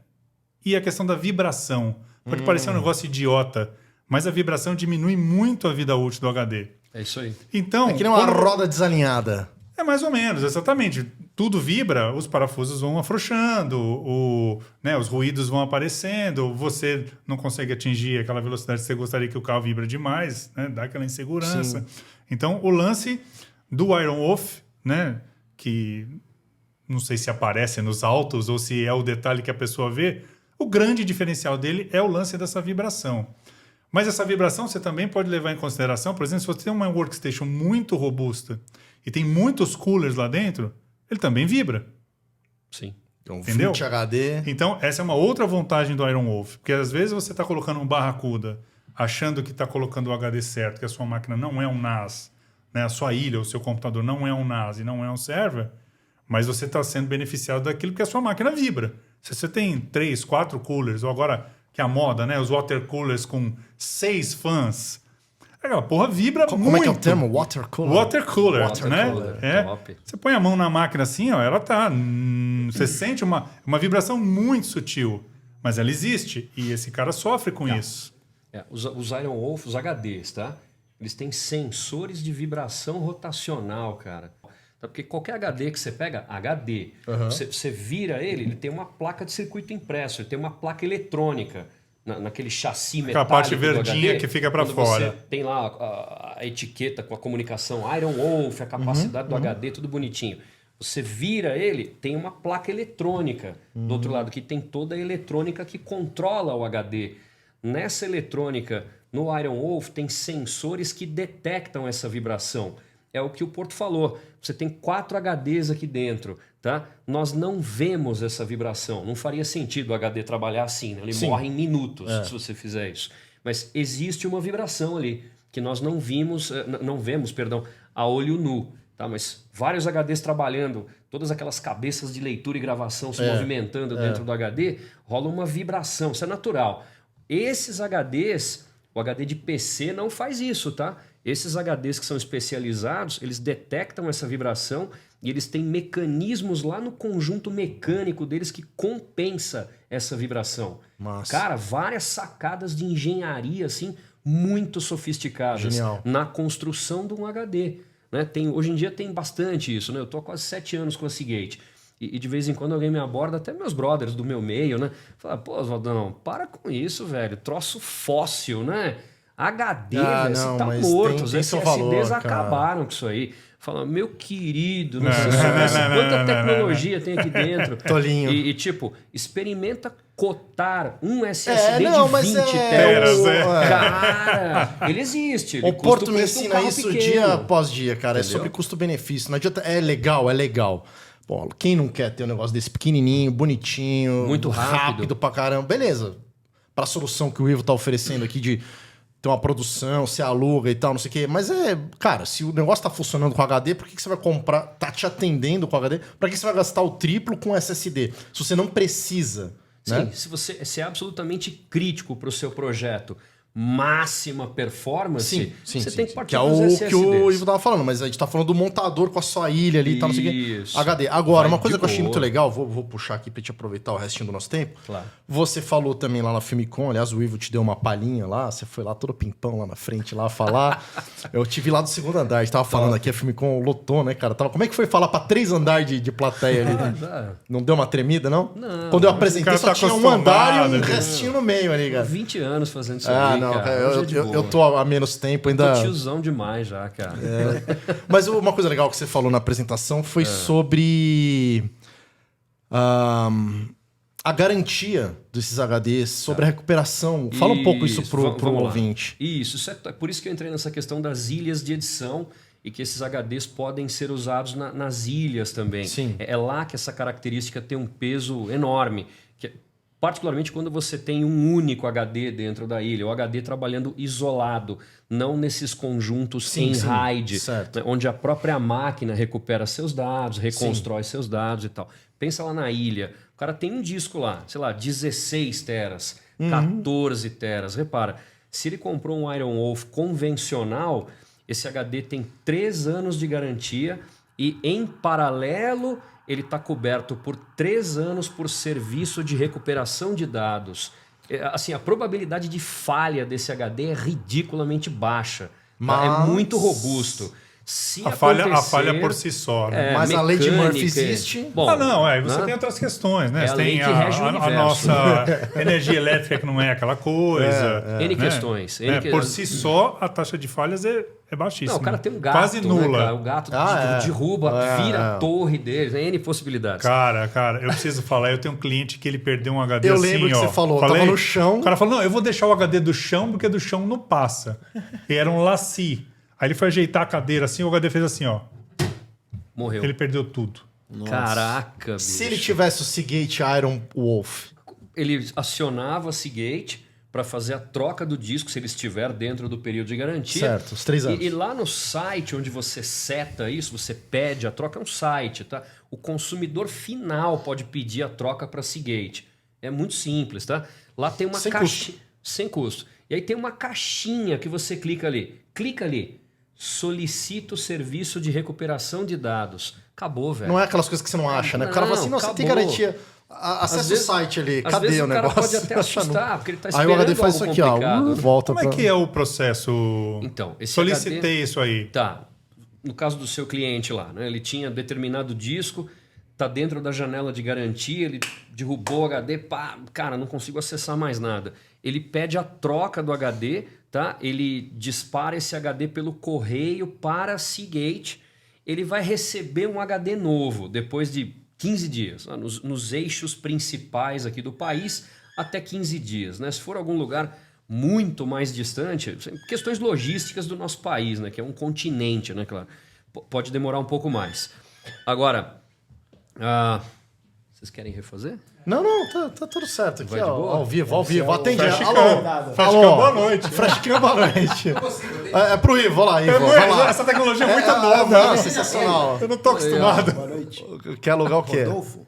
E a questão da vibração. Pode parecer um negócio idiota, mas a vibração diminui muito a vida útil do HD. É isso aí. Então, É que nem uma roda desalinhada. é mais ou menos, exatamente. Tudo vibra, os parafusos vão afrouxando, os ruídos vão aparecendo, você não consegue atingir aquela velocidade que você gostaria que o carro vibra demais, né? Dá aquela insegurança. Sim. Então, o lance do Iron Wolf, né? Que não sei se aparece nos autos ou se é o detalhe que a pessoa vê, o grande diferencial dele é o lance dessa vibração. Mas essa vibração você também pode levar em consideração, por exemplo, se você tem uma workstation muito robusta e tem muitos coolers lá dentro, ele também vibra. Sim. Então, Entendeu? Fleet HD... Então, essa é uma outra vantagem do Iron Wolf. Porque às vezes você está colocando um Barracuda achando que está colocando o HD certo, que a sua máquina não é um NAS, né? A sua ilha, o seu computador não é um NAS e não é um server, mas você está sendo beneficiado daquilo que a sua máquina vibra. Se você tem 3, 4 coolers, ou agora que é a moda, né? Os water coolers com 6 fãs, aquela porra vibra muito. Como é que é o termo? Water cooler? Water cooler, Water né? cooler, É. top. Você põe a mão na máquina assim, ó, ela tá... você sente uma vibração muito sutil, mas ela existe e esse cara sofre com isso. Os Iron Wolf, os HDs, tá? Eles têm sensores de vibração rotacional, cara. Porque qualquer HD que você pega, HD, você vira ele tem uma placa de circuito impresso, ele tem uma placa eletrônica naquele chassi metálico. Aquela parte do verdinha HD, que fica para quando fora. Você tem lá a etiqueta com a comunicação Iron Wolf, a capacidade do HD, tudo bonitinho. Você vira ele, tem uma placa eletrônica do outro lado, que tem toda a eletrônica que controla o HD. Nessa eletrônica, no Iron Wolf, tem sensores que detectam essa vibração. é o que o Porto falou. Você tem 4 HDs aqui dentro, tá? Nós não vemos essa vibração. Não faria sentido o HD trabalhar assim, né? Ele morre em minutos se você fizer isso. Mas existe uma vibração ali que nós não vemos a olho nu. Tá, mas vários HDs trabalhando, todas aquelas cabeças de leitura e gravação se movimentando dentro do HD, rola uma vibração, isso é natural. Esses HDs, o HD de PC não faz isso, tá? Esses HDs que são especializados, eles detectam essa vibração e eles têm mecanismos lá no conjunto mecânico deles que compensa essa vibração. Massa. Cara, várias sacadas de engenharia assim, muito sofisticadas na construção de um HD. Né? Hoje em dia tem bastante isso, né? Eu tô há quase 7 anos com a Seagate. E de vez em quando alguém me aborda, até meus brothers do meu meio, né? Fala, pô, Oswaldão, para com isso, velho. Troço fóssil, né? HD, velho, você tá morto. Os SSDs acabaram com isso aí. Fala, meu querido, não sei quanta tecnologia tem aqui dentro. Tolinho. E tipo, experimenta cotar um SSD de 20 teras. Cara, ele existe. Ele o Porto me custa ensina isso pequeno. dia após dia, cara. Entendeu? É sobre custo-benefício. Não adianta. É legal. Pô, quem não quer ter um negócio desse pequenininho, bonitinho, muito rápido pra caramba? Beleza. Pra solução que o Ivo tá oferecendo aqui de ter uma produção, se aluga e tal, não sei o quê. Mas cara, se o negócio tá funcionando com HD, por que você vai comprar, tá te atendendo com HD? Pra que você vai gastar o triplo com SSD? Se você não precisa, né? Sim, se é absolutamente crítico pro seu projeto, máxima performance, você tem que partir que é dos o SSDs. que o Ivo tava falando, mas a gente tá falando do montador com a sua ilha ali e tal, não sei o quê. HD. Agora, uma coisa que eu achei muito legal, vou puxar aqui pra gente aproveitar o restinho do nosso tempo. Claro. Você falou também lá na Filmicon, aliás, o Ivo te deu uma palhinha lá, você foi lá todo pimpão lá na frente lá falar. Eu te vi lá do segundo andar, a gente tava falando aqui, a Filmicon lotou, né, cara? Como é que foi falar pra 3 andares de plateia ali? Não deu uma tremida, não? Não. Quando eu apresentei, só tinha um andar e um né? restinho no meio ali, cara. 20 anos fazendo isso aí, Não, cara. eu tô há menos tempo ainda. Tô tiozão demais já, cara. Mas uma coisa legal que você falou na apresentação foi sobre a garantia desses HDs, sobre a recuperação. Fala um pouco isso pro ouvinte. Isso é por isso que eu entrei nessa questão das ilhas de edição e que esses HDs podem ser usados nas ilhas também. Sim. É lá que essa característica tem um peso enorme. Particularmente quando você tem um único HD dentro da ilha, o HD trabalhando isolado, não nesses conjuntos em RAID, onde a própria máquina recupera seus dados, reconstrói seus dados e tal. Pensa lá na ilha, o cara tem um disco lá, sei lá, 16 teras, 14 teras. Repara, se ele comprou um Iron Wolf convencional, esse HD tem 3 anos de garantia e, em paralelo, ele está coberto por 3 anos por serviço de recuperação de dados. Assim, a probabilidade de falha desse HD é ridiculamente baixa. Tá? É muito robusto. A falha por si só, né? Mas a lei de Murphy existe. Bom, você tem outras questões, né? É você a lei tem que rege o a universo. nossa energia elétrica que não é aquela coisa. N questões. Por si só, a taxa de falhas é baixíssima. Não, o cara tem um gato, quase nula. Né, cara? O gato derruba, vira a torre dele, N possibilidades. Cara, eu preciso falar, eu tenho um cliente que ele perdeu um HD assim, lembro que você falou, tava no chão. O cara falou, não, eu vou deixar o HD do chão porque do chão não passa. E era um laci. Aí ele foi ajeitar a cadeira assim, o HD fez assim, ó. Morreu. Ele perdeu tudo. Nossa. Caraca, bicho. Se ele tivesse o Seagate Iron Wolf, ele acionava a Seagate para fazer a troca do disco, se ele estiver dentro do período de garantia. Certo, os 3 anos. E lá no site onde você seta isso, você pede a troca, é um site, tá? O consumidor final pode pedir a troca para Seagate. É muito simples, tá? Lá tem uma caixinha. Sem custo. E aí tem uma caixinha que você clica ali. Clica ali. Solicita o serviço de recuperação de dados. Acabou, velho. Não é aquelas coisas que você não acha, né? O cara fala assim, não, você tem garantia. Acessa o site ali, cadê o negócio? O cara pode até assustar, porque ele está esperando. Aí o HD faz isso aqui, ó. Volta Como é que é o processo? Então, esse solicitei HD, isso aí. Tá. No caso do seu cliente lá, né? Ele tinha determinado disco, tá dentro da janela de garantia, ele derrubou o HD, pá, cara, não consigo acessar mais nada. Ele pede a troca do HD, tá? Ele dispara esse HD pelo correio para a Seagate. Ele vai receber um HD novo depois de 15 dias, nos eixos principais aqui do país, até 15 dias. Né? Se for algum lugar muito mais distante, questões logísticas do nosso país, né? Que é um continente, né? Claro. pode demorar um pouco mais. Agora, vocês querem refazer? Não, tá tudo certo aqui, Vai de boa? ao vivo. Atende. Freshcam. Alô, Freshcam, boa noite. Freshcam, boa noite. É pro Ivo, olha lá, Ivo. Vai lá. Essa tecnologia é muito nova. Não, né? sensacional. Eu não tô acostumado. Boa noite. Quer alugar o quê? Rodolfo,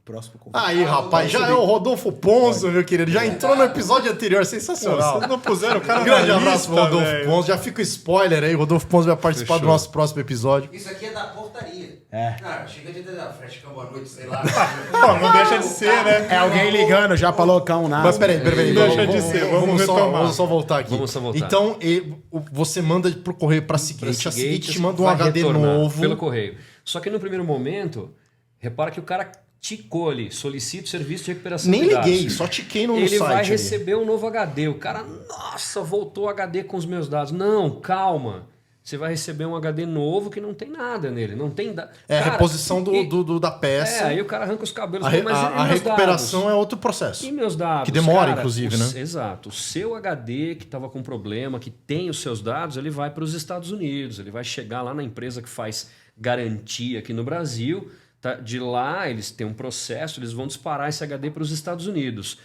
próximo convidado. Aí, rapaz, já é o Rodolfo Ponzo, meu querido. Já entrou no episódio anterior, sensacional. Vocês não puseram o cara Um grande na abraço lista, pro Rodolfo velho. Ponzo. Já fica o spoiler aí, o Rodolfo Ponzo vai participar do nosso próximo episódio. Isso aqui é da portaria. É. Chega de dar Freshcam, boa noite, sei lá. Pô, não deixa de ser, né? É alguém ligando já pra alocar um nada. Mas peraí. Deixa de ser, vamos retomar. Vamos só voltar aqui. Vamos só voltar. Então, você manda pro correio pra Seagate. A Seagate te manda um vai HD retornar novo. pelo correio. Só que no primeiro momento, repara que o cara ticou ali, solicita o serviço de recuperação Nem de dados. liguei, só tiquei no Ele site. vai ali. receber um novo HD. O cara, nossa, voltou o HD com os meus dados. Não, calma. Você vai receber um HD novo que não tem nada nele. Não tem É a reposição da peça. aí o cara arranca os cabelos. A, Mas e a meus recuperação dados? é outro processo. E meus dados? Que demora, Cara, inclusive, né? Exato. O seu HD que estava com problema, que tem os seus dados, ele vai para os Estados Unidos. Ele vai chegar lá na empresa que faz garantia aqui no Brasil. Tá? De lá, eles têm um processo, eles vão disparar esse HD para os Estados Unidos.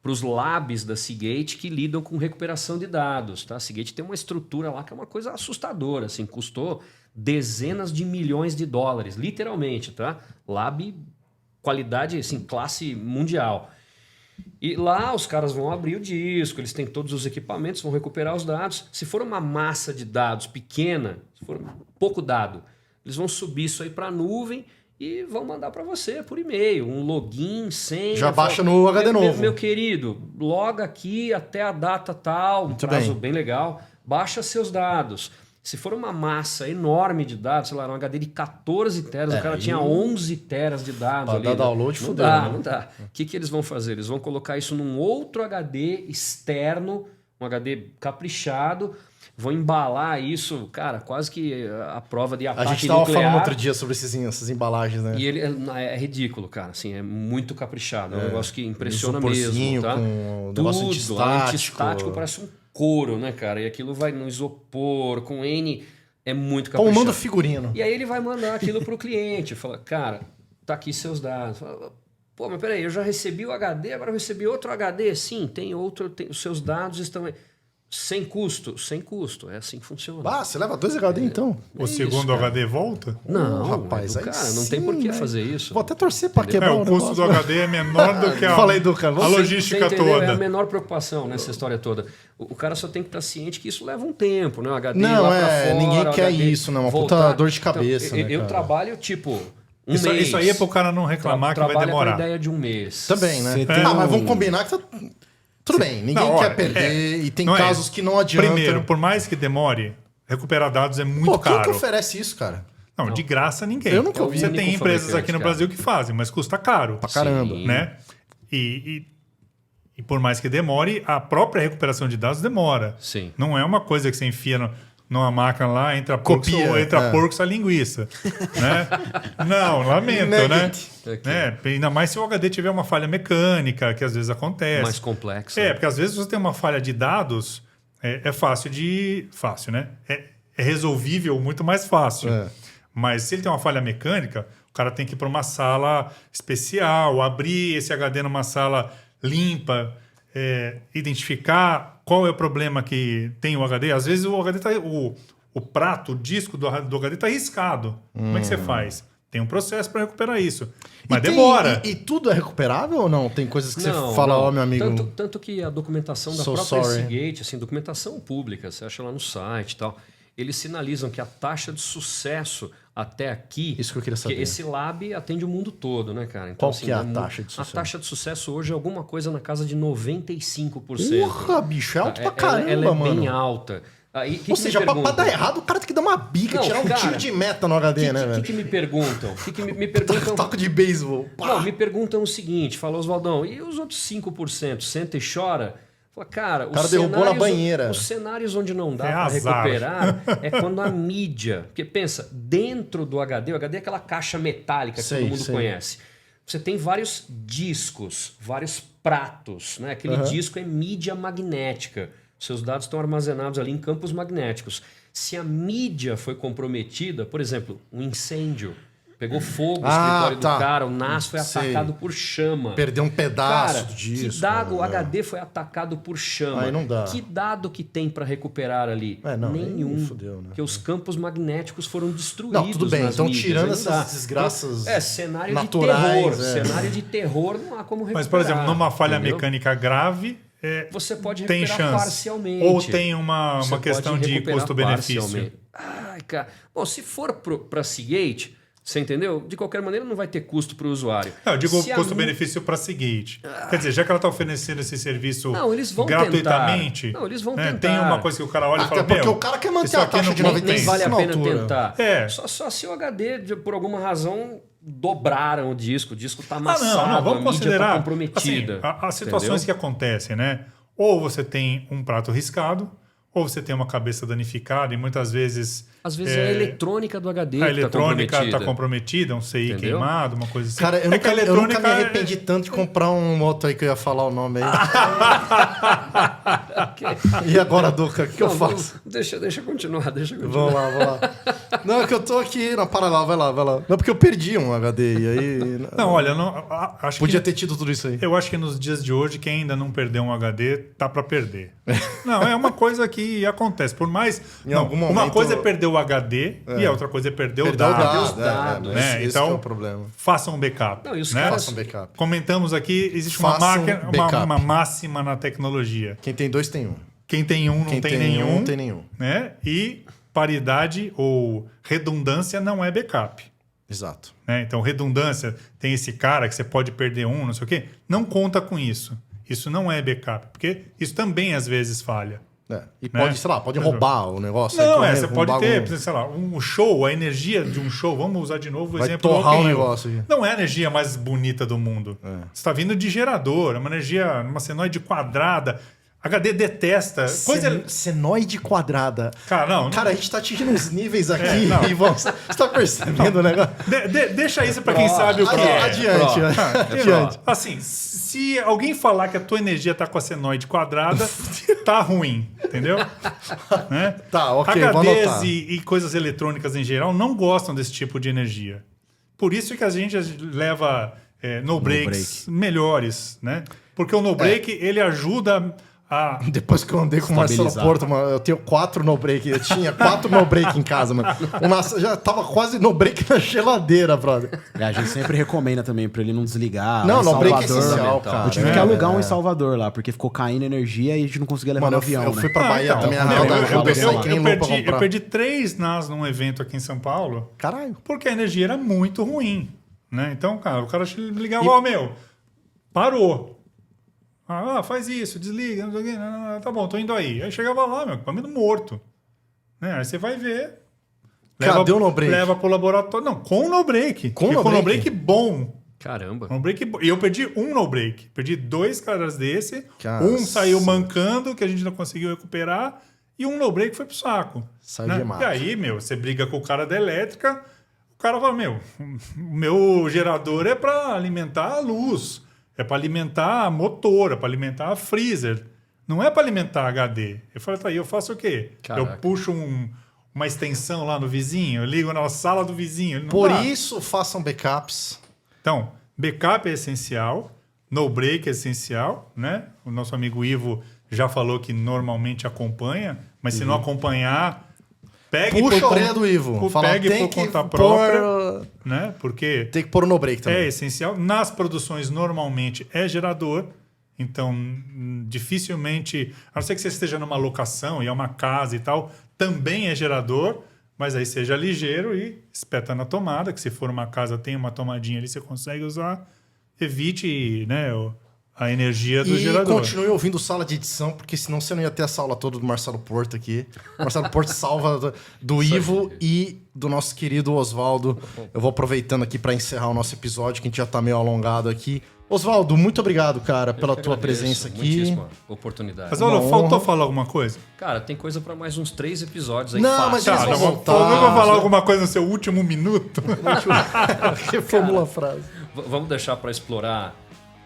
Para os labs da Seagate que lidam com recuperação de dados. Tá? A Seagate tem uma estrutura lá que é uma coisa assustadora. Assim, custou dezenas de milhões de dólares, literalmente. Tá? Lab, qualidade, assim, classe mundial. E lá os caras vão abrir o disco, eles têm todos os equipamentos, vão recuperar os dados. Se for uma massa de dados pequena, se for pouco dado, eles vão subir isso aí para a nuvem e vão mandar para você por e-mail, um login, senha. Já baixa no HD novo. Meu querido, loga aqui até a data tal, um prazo bem legal, baixa seus dados. Se for uma massa enorme de dados, sei lá, um HD de 14 teras, o cara tinha 11 teras de dados Pra ali. dar download, não fudeu, dá, né? não dá. O que eles vão fazer? Eles vão colocar isso num outro HD externo, um HD caprichado, vão embalar isso, cara, quase que a prova de A ataque gente estava nuclear. falando outro dia sobre essas embalagens, né? E ele é ridículo, cara. Assim, é muito caprichado. É um negócio que impressiona isoporzinho mesmo. Tá? com negócio antistático. Antistático parece um couro, né, cara? E aquilo vai no isopor, com N. É muito Então caprichado. manda figurino. E aí ele vai mandar aquilo pro cliente. Fala, cara, tá aqui seus dados. Fala, pô, mas peraí, eu já recebi o HD, agora eu recebi outro HD. Sim, tem outro, os seus dados estão aí. Sem custo? Sem custo. É assim que funciona. Ah, você leva 2 HD então? O segundo HD volta? Não, rapaz, aí cara, não sim, tem por que né? fazer isso. Vou até torcer pra quebrar O custo do HD é menor do que a, Fala aí, Duca, a logística Você entendeu? toda. É a menor preocupação nessa história toda. O cara só tem que estar ciente que isso leva um tempo, né? O HD Não, lá pra fora, ninguém o quer HD isso, né? Uma voltar. puta dor de cabeça, Então, né, eu cara? trabalho, tipo, Isso aí é pro cara não reclamar que vai trabalha demorar. com a ideia de um mês. Também, né? Você tem Mas vamos combinar que tá... Tudo bem, ninguém Não, quer olha, perder e tem não é. casos que não adianta. Primeiro, por mais que demore, recuperar dados é muito Pô, quem caro. que oferece isso, cara? Não, de graça ninguém. Eu nunca É o vi. Você único tem empresas fabricante, aqui no cara. Brasil que fazem, mas custa caro. Pra caramba. Sim. Né? E por mais que demore, a própria recuperação de dados demora. Sim. Não é uma coisa que você enfia numa máquina lá, entra porco, Copia, ou entra é. porco a linguiça. Né? Não, lamento, né? Nugget. Né? Ainda mais se o HD tiver uma falha mecânica, que às vezes acontece. Mais complexo. Porque às vezes você tem uma falha de dados, é fácil de... Fácil, né? É resolvível muito mais fácil. É. Mas se ele tem uma falha mecânica, o cara tem que ir para uma sala especial, abrir esse HD numa sala limpa, identificar qual é o problema que tem o HD. Às vezes o HD tá, o prato, o disco do HD está riscado. Como é que você faz? Tem um processo para recuperar isso. Mas demora. E tudo é recuperável ou não? Tem coisas que Não, você fala, não. ó, meu amigo... Tanto que a documentação da So própria sorry. Seagate, assim, documentação pública, você acha lá no site e tal, eles sinalizam que a taxa de sucesso até aqui... Isso que eu queria saber. esse lab atende o mundo todo, né, cara? Então, Qual assim, que é a mu- taxa de A sucesso? taxa de sucesso hoje é alguma coisa na casa de 95%. Porra, bicho, é alto pra caramba, ela é mano. bem alta. Aí, Ou seja, pra dar errado, o cara tem que dar uma bica, Não, tirar um cara, tiro de meta no HD, né, O velho? que me perguntam? Me perguntam... Taco de beisebol. Pá. Não, me perguntam o seguinte, fala Oswaldão, e os outros 5%? Senta e chora? Fala, cara, O cara derrubou na banheira. Os cenários onde não dá É para azar. recuperar é quando a mídia... Porque pensa, dentro do HD, o HD é aquela caixa metálica que Sei, todo mundo sei. conhece. Você tem vários discos, vários pratos, né? Aquele disco é mídia magnética. Ou Seus dados estão armazenados ali em campos magnéticos. Se a mídia foi comprometida, por exemplo, um incêndio, pegou fogo no escritório do cara, o NAS foi atacado por chama. Perdeu um pedaço Cara, disso. que dado o HD foi atacado por chama? Aí não dá. Que dado que tem para recuperar ali? Nenhum. Aí fudeu, né? Porque os campos magnéticos foram destruídos. Não, tudo bem. nas Então, mídias, tirando aí não dá. essas desgraças cenário naturais, de terror. Cenário de terror não há como recuperar. Mas, por exemplo, numa falha entendeu? mecânica grave, Você pode tem recuperar chance. parcialmente. Ou tem uma Você questão pode de recuperar custo-benefício. parcialmente. Ai, cara. Bom, se for para Seagate, você entendeu? De qualquer maneira, não vai ter custo para o usuário. Não, eu digo Se a custo-benefício para Seagate. Quer dizer, já que ela está oferecendo esse serviço eles vão gratuitamente, tentar. Não, eles vão né, tentar. tem uma coisa que o cara olha e fala, Até porque meu, o cara quer manter isso a aqui taxa não de tem- 95 Nem vale a na pena altura. tentar. É. Só se o HD, por alguma razão, dobraram o disco tá Ah, amassado, não, vamos a mídia considerar tá comprometida. assim, as situações que acontecem, né? Ou você tem um prato riscado, ou você tem uma cabeça danificada e muitas vezes... Às vezes é a eletrônica do HD A que tá eletrônica comprometida. está comprometida, um CI Entendeu? queimado, uma coisa assim. Cara, eu, que a nunca me arrependi tanto de comprar um moto aí que eu ia falar o nome aí. E agora, Duca, o que eu Não, faço? Deixa eu continuar, Vamos lá. Não, é que eu tô aqui na paralela, vai lá. Não, porque eu perdi um HD e aí... Não, olha, acho Podia que... ter tido tudo isso aí. Eu acho que nos dias de hoje, quem ainda não perdeu um HD, tá para perder. Não, é uma coisa que acontece. Por mais... Em não, algum uma momento- coisa é perder o HD e a outra coisa é perder o Perdeu o dado. dado, dados, né? Esse Então, que é o problema. façam um backup. Não, e os né? caras- Façam backup. Comentamos aqui, existe Façam backup. uma máxima na tecnologia. Quem tem dois tem um. Quem tem um não Quem tem tem nenhum. um, tem nenhum. Né? E paridade ou redundância não é backup. Exato. Né? Então, redundância, tem esse cara que você pode perder um, não sei o quê. Não conta com isso. Isso não é backup, porque isso também às vezes falha. É. E Né? pode, sei lá, pode roubar o negócio. Não, aí, você pode roubar ter, sei lá, um show, a energia de um show. Vamos usar de novo o Vai exemplo torrar do o Rock in Rio. negócio aqui. Não é a energia mais bonita do mundo. Você está vindo de gerador, é uma energia, uma senoide quadrada. HD detesta. Senoide quadrada. Cara, não. Cara, a gente tá atingindo uns níveis aqui não. e você tá percebendo o negócio? Deixa isso para quem sabe o que é. Adiante. Adiante. Assim, se alguém falar que a tua energia tá com a senoide quadrada, tá ruim, entendeu? Né? Tá, ok, vou HDs anotar. e coisas eletrônicas em geral não gostam desse tipo de energia. Por isso que a gente leva no breaks melhores, né? Porque o no break ele ajuda a... Depois que eu andei com o Marcelo Porto, mano, eu tenho 4 no break. Eu tinha 4 no break em casa, mano. Já tava quase no break na geladeira, brother. A gente sempre recomenda também pra ele não desligar. Não, Em no break é Salvador, essencial, né? cara. Eu tive que alugar um em Salvador lá, porque ficou caindo energia e a gente não conseguia levar Mano, no avião, eu né? fui pra Bahia também, a eu, real da eu, ajuda, eu saí que nem louco pra eu comprar. perdi 3 NAS num evento aqui em São Paulo. Caralho. Porque a energia era muito ruim, né? Então, cara, o cara ligava, ó, meu, parou. Faz isso, desliga, não sei o quê. Não, tá bom, tô indo aí. Aí chegava lá, meu, equipamento morto. Né? Aí você vai ver. Cadê o no-break? Leva pro laboratório. Não, com o no-break. Com o E no-break? no-break bom. Caramba. No-break bom. E eu perdi um no-break. Perdi 2 caras desse. Cacete. Um saiu mancando, que a gente não conseguiu recuperar. E um no-break foi pro saco. Saiu né? gemado. E aí, meu, você briga com o cara da elétrica, o cara fala, meu, o meu gerador é para alimentar a luz, é para alimentar motor, é para alimentar a freezer, não é para alimentar HD. Eu falei, tá aí, eu faço o quê? Caraca. Eu puxo uma extensão lá no vizinho, eu ligo na sala do vizinho. Não Por dá. isso, façam backups. Então, backup é essencial, no break é essencial, né? O nosso amigo Ivo já falou que normalmente acompanha, mas se não acompanhar, pegue Puxa por a orelha do Ivo. Fala, pegue tem por que conta pôr- própria, né? Porque Tem que pôr no break também. é essencial. Nas produções, normalmente, é gerador. Então, dificilmente... A não ser que você esteja numa locação e é uma casa e tal, também é gerador. Mas aí seja ligeiro e espeta na tomada, que se for uma casa, tem uma tomadinha ali, você consegue usar. Evite, né, a energia do E gerador. continue ouvindo Sala de Edição, porque senão você não ia ter essa aula toda do Marcelo Porto aqui. Marcelo Porto salva do Ivo e do nosso querido Oswaldo. Eu vou aproveitando aqui para encerrar o nosso episódio, que a gente já tá meio alongado aqui. Oswaldo, muito obrigado, cara, pela tua Agradeço, presença aqui. muitíssima oportunidade. Mas olha, Uma faltou honra. falar alguma coisa? Cara, tem coisa pra mais uns 3 episódios aí. Não, mas fácil. eles vão não, voltar. eu vou falar alguma coisa no seu último minuto. Reformula a frase. Vamos deixar para explorar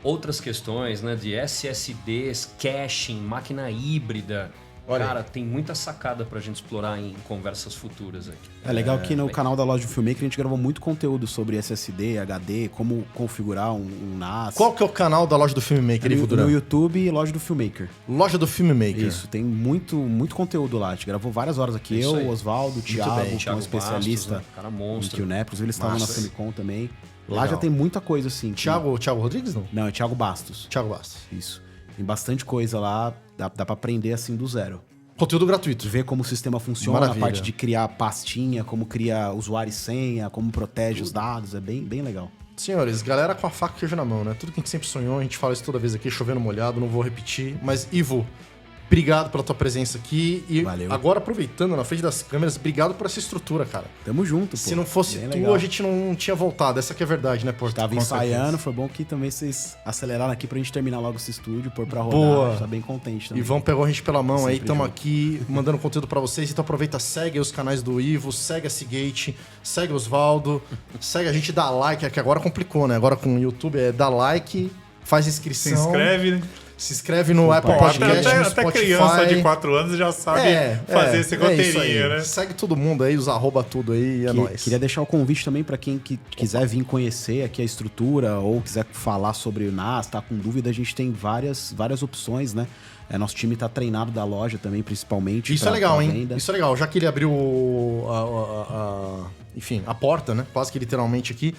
outras questões, né, de SSDs, caching, máquina híbrida, Olha Cara, tem muita sacada pra gente explorar em conversas futuras aqui. É legal que no canal da Loja do Filmmaker a gente gravou muito conteúdo sobre SSD, HD, como configurar um NAS. Qual que é o canal da Loja do Filmmaker, Ivo Duran? No YouTube, Loja do Filmmaker. Loja do Filmmaker. Isso, tem muito conteúdo lá. A gente gravou várias horas aqui. Isso Eu, aí. o Oswaldo, o Thiago, bem. que é um Thiago especialista Bastos, né? Cara monstro. em QNAP. Inclusive, eles estavam na Massa. Famicom também. Lá Legal. já tem muita coisa, assim. que- Thiago Rodrigues, não? Não, é Thiago Bastos. Thiago Bastos. Isso. Tem bastante coisa lá. Dá pra aprender, assim, do zero. Conteúdo gratuito. Ver como o sistema funciona, Maravilha. a parte de criar pastinha, como cria usuário e senha, como protege os dados. É bem legal. Senhores, galera com a faca e queijo na mão, né? Tudo que a gente sempre sonhou, a gente fala isso toda vez aqui, chovendo molhado, não vou repetir. Mas, Ivo, obrigado pela tua presença aqui. E Valeu. agora, aproveitando na frente das câmeras, obrigado por essa estrutura, cara. Tamo junto, pô. Se não fosse Bem tu, legal. a gente não tinha voltado. Essa que é a verdade, né, Porto? Tava Com ensaiando, certeza. foi bom que também vocês aceleraram aqui pra gente terminar logo esse estúdio, pôr pra rodar. Boa. Tá bem contente também. Ivão pegou a gente pela mão aí, Sempre estamos junto. aqui mandando conteúdo pra vocês. Então aproveita, segue os canais do Ivo, segue a Seagate, segue o Osvaldo, segue a gente, dá like, que agora complicou, né? Agora com o YouTube é dá like, faz Se inscrição. inscreve, né? Se inscreve no Apple Bom, Podcast, no até Spotify. criança de 4 anos já sabe fazer esse isso aí. roteirinho, né? Segue todo mundo aí, os arroba tudo aí, é nóis. Queria deixar o convite também pra quem quiser vir conhecer aqui a estrutura ou quiser falar sobre o NAS, tá com dúvida, a gente tem várias opções, né? Nosso time tá treinado da loja também, principalmente. Isso é pra legal, hein? venda. Isso é legal. Já que ele abriu enfim, a porta, né? Quase que literalmente aqui.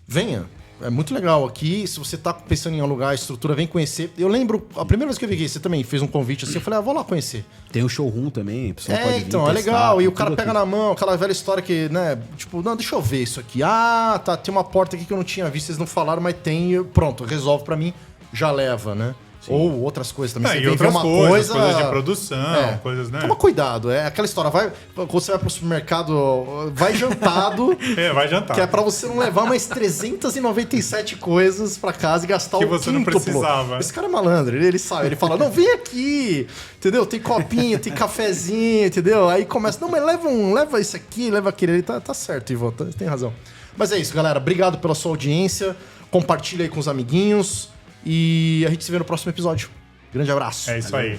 Venha. É muito legal aqui. Se você tá pensando em alugar a estrutura, vem conhecer. Eu lembro, a primeira vez que eu vi aqui, você também fez um convite assim, eu falei, vou lá conhecer. Tem o showroom também, a pessoa pode vir Então, é testar, legal. E tem o cara tudo pega aqui. na mão, aquela velha história que, né? Tipo, não, deixa eu ver isso aqui. Ah, tá, tem uma porta aqui que eu não tinha visto, vocês não falaram, mas tem. Pronto, resolve pra mim, já leva, né? Ou outras coisas também. E vem ver outras uma coisas de produção, coisas, né? Toma cuidado, é aquela história. Quando você vai pro supermercado, vai jantado. Vai jantar. Que é pra você não levar mais 397 coisas pra casa e gastar Que o você não quíntuplo. precisava. Esse cara é malandro, ele sabe. Ele fala, não, vem aqui, entendeu? Tem copinho, tem cafezinho, entendeu? Aí começa, não, mas leva isso aqui, leva aquele. Ele tá certo, Ivo, tem razão. Mas é isso, galera. Obrigado pela sua audiência. Compartilha aí com os amiguinhos. E a gente se vê no próximo episódio. Grande abraço. É isso aí.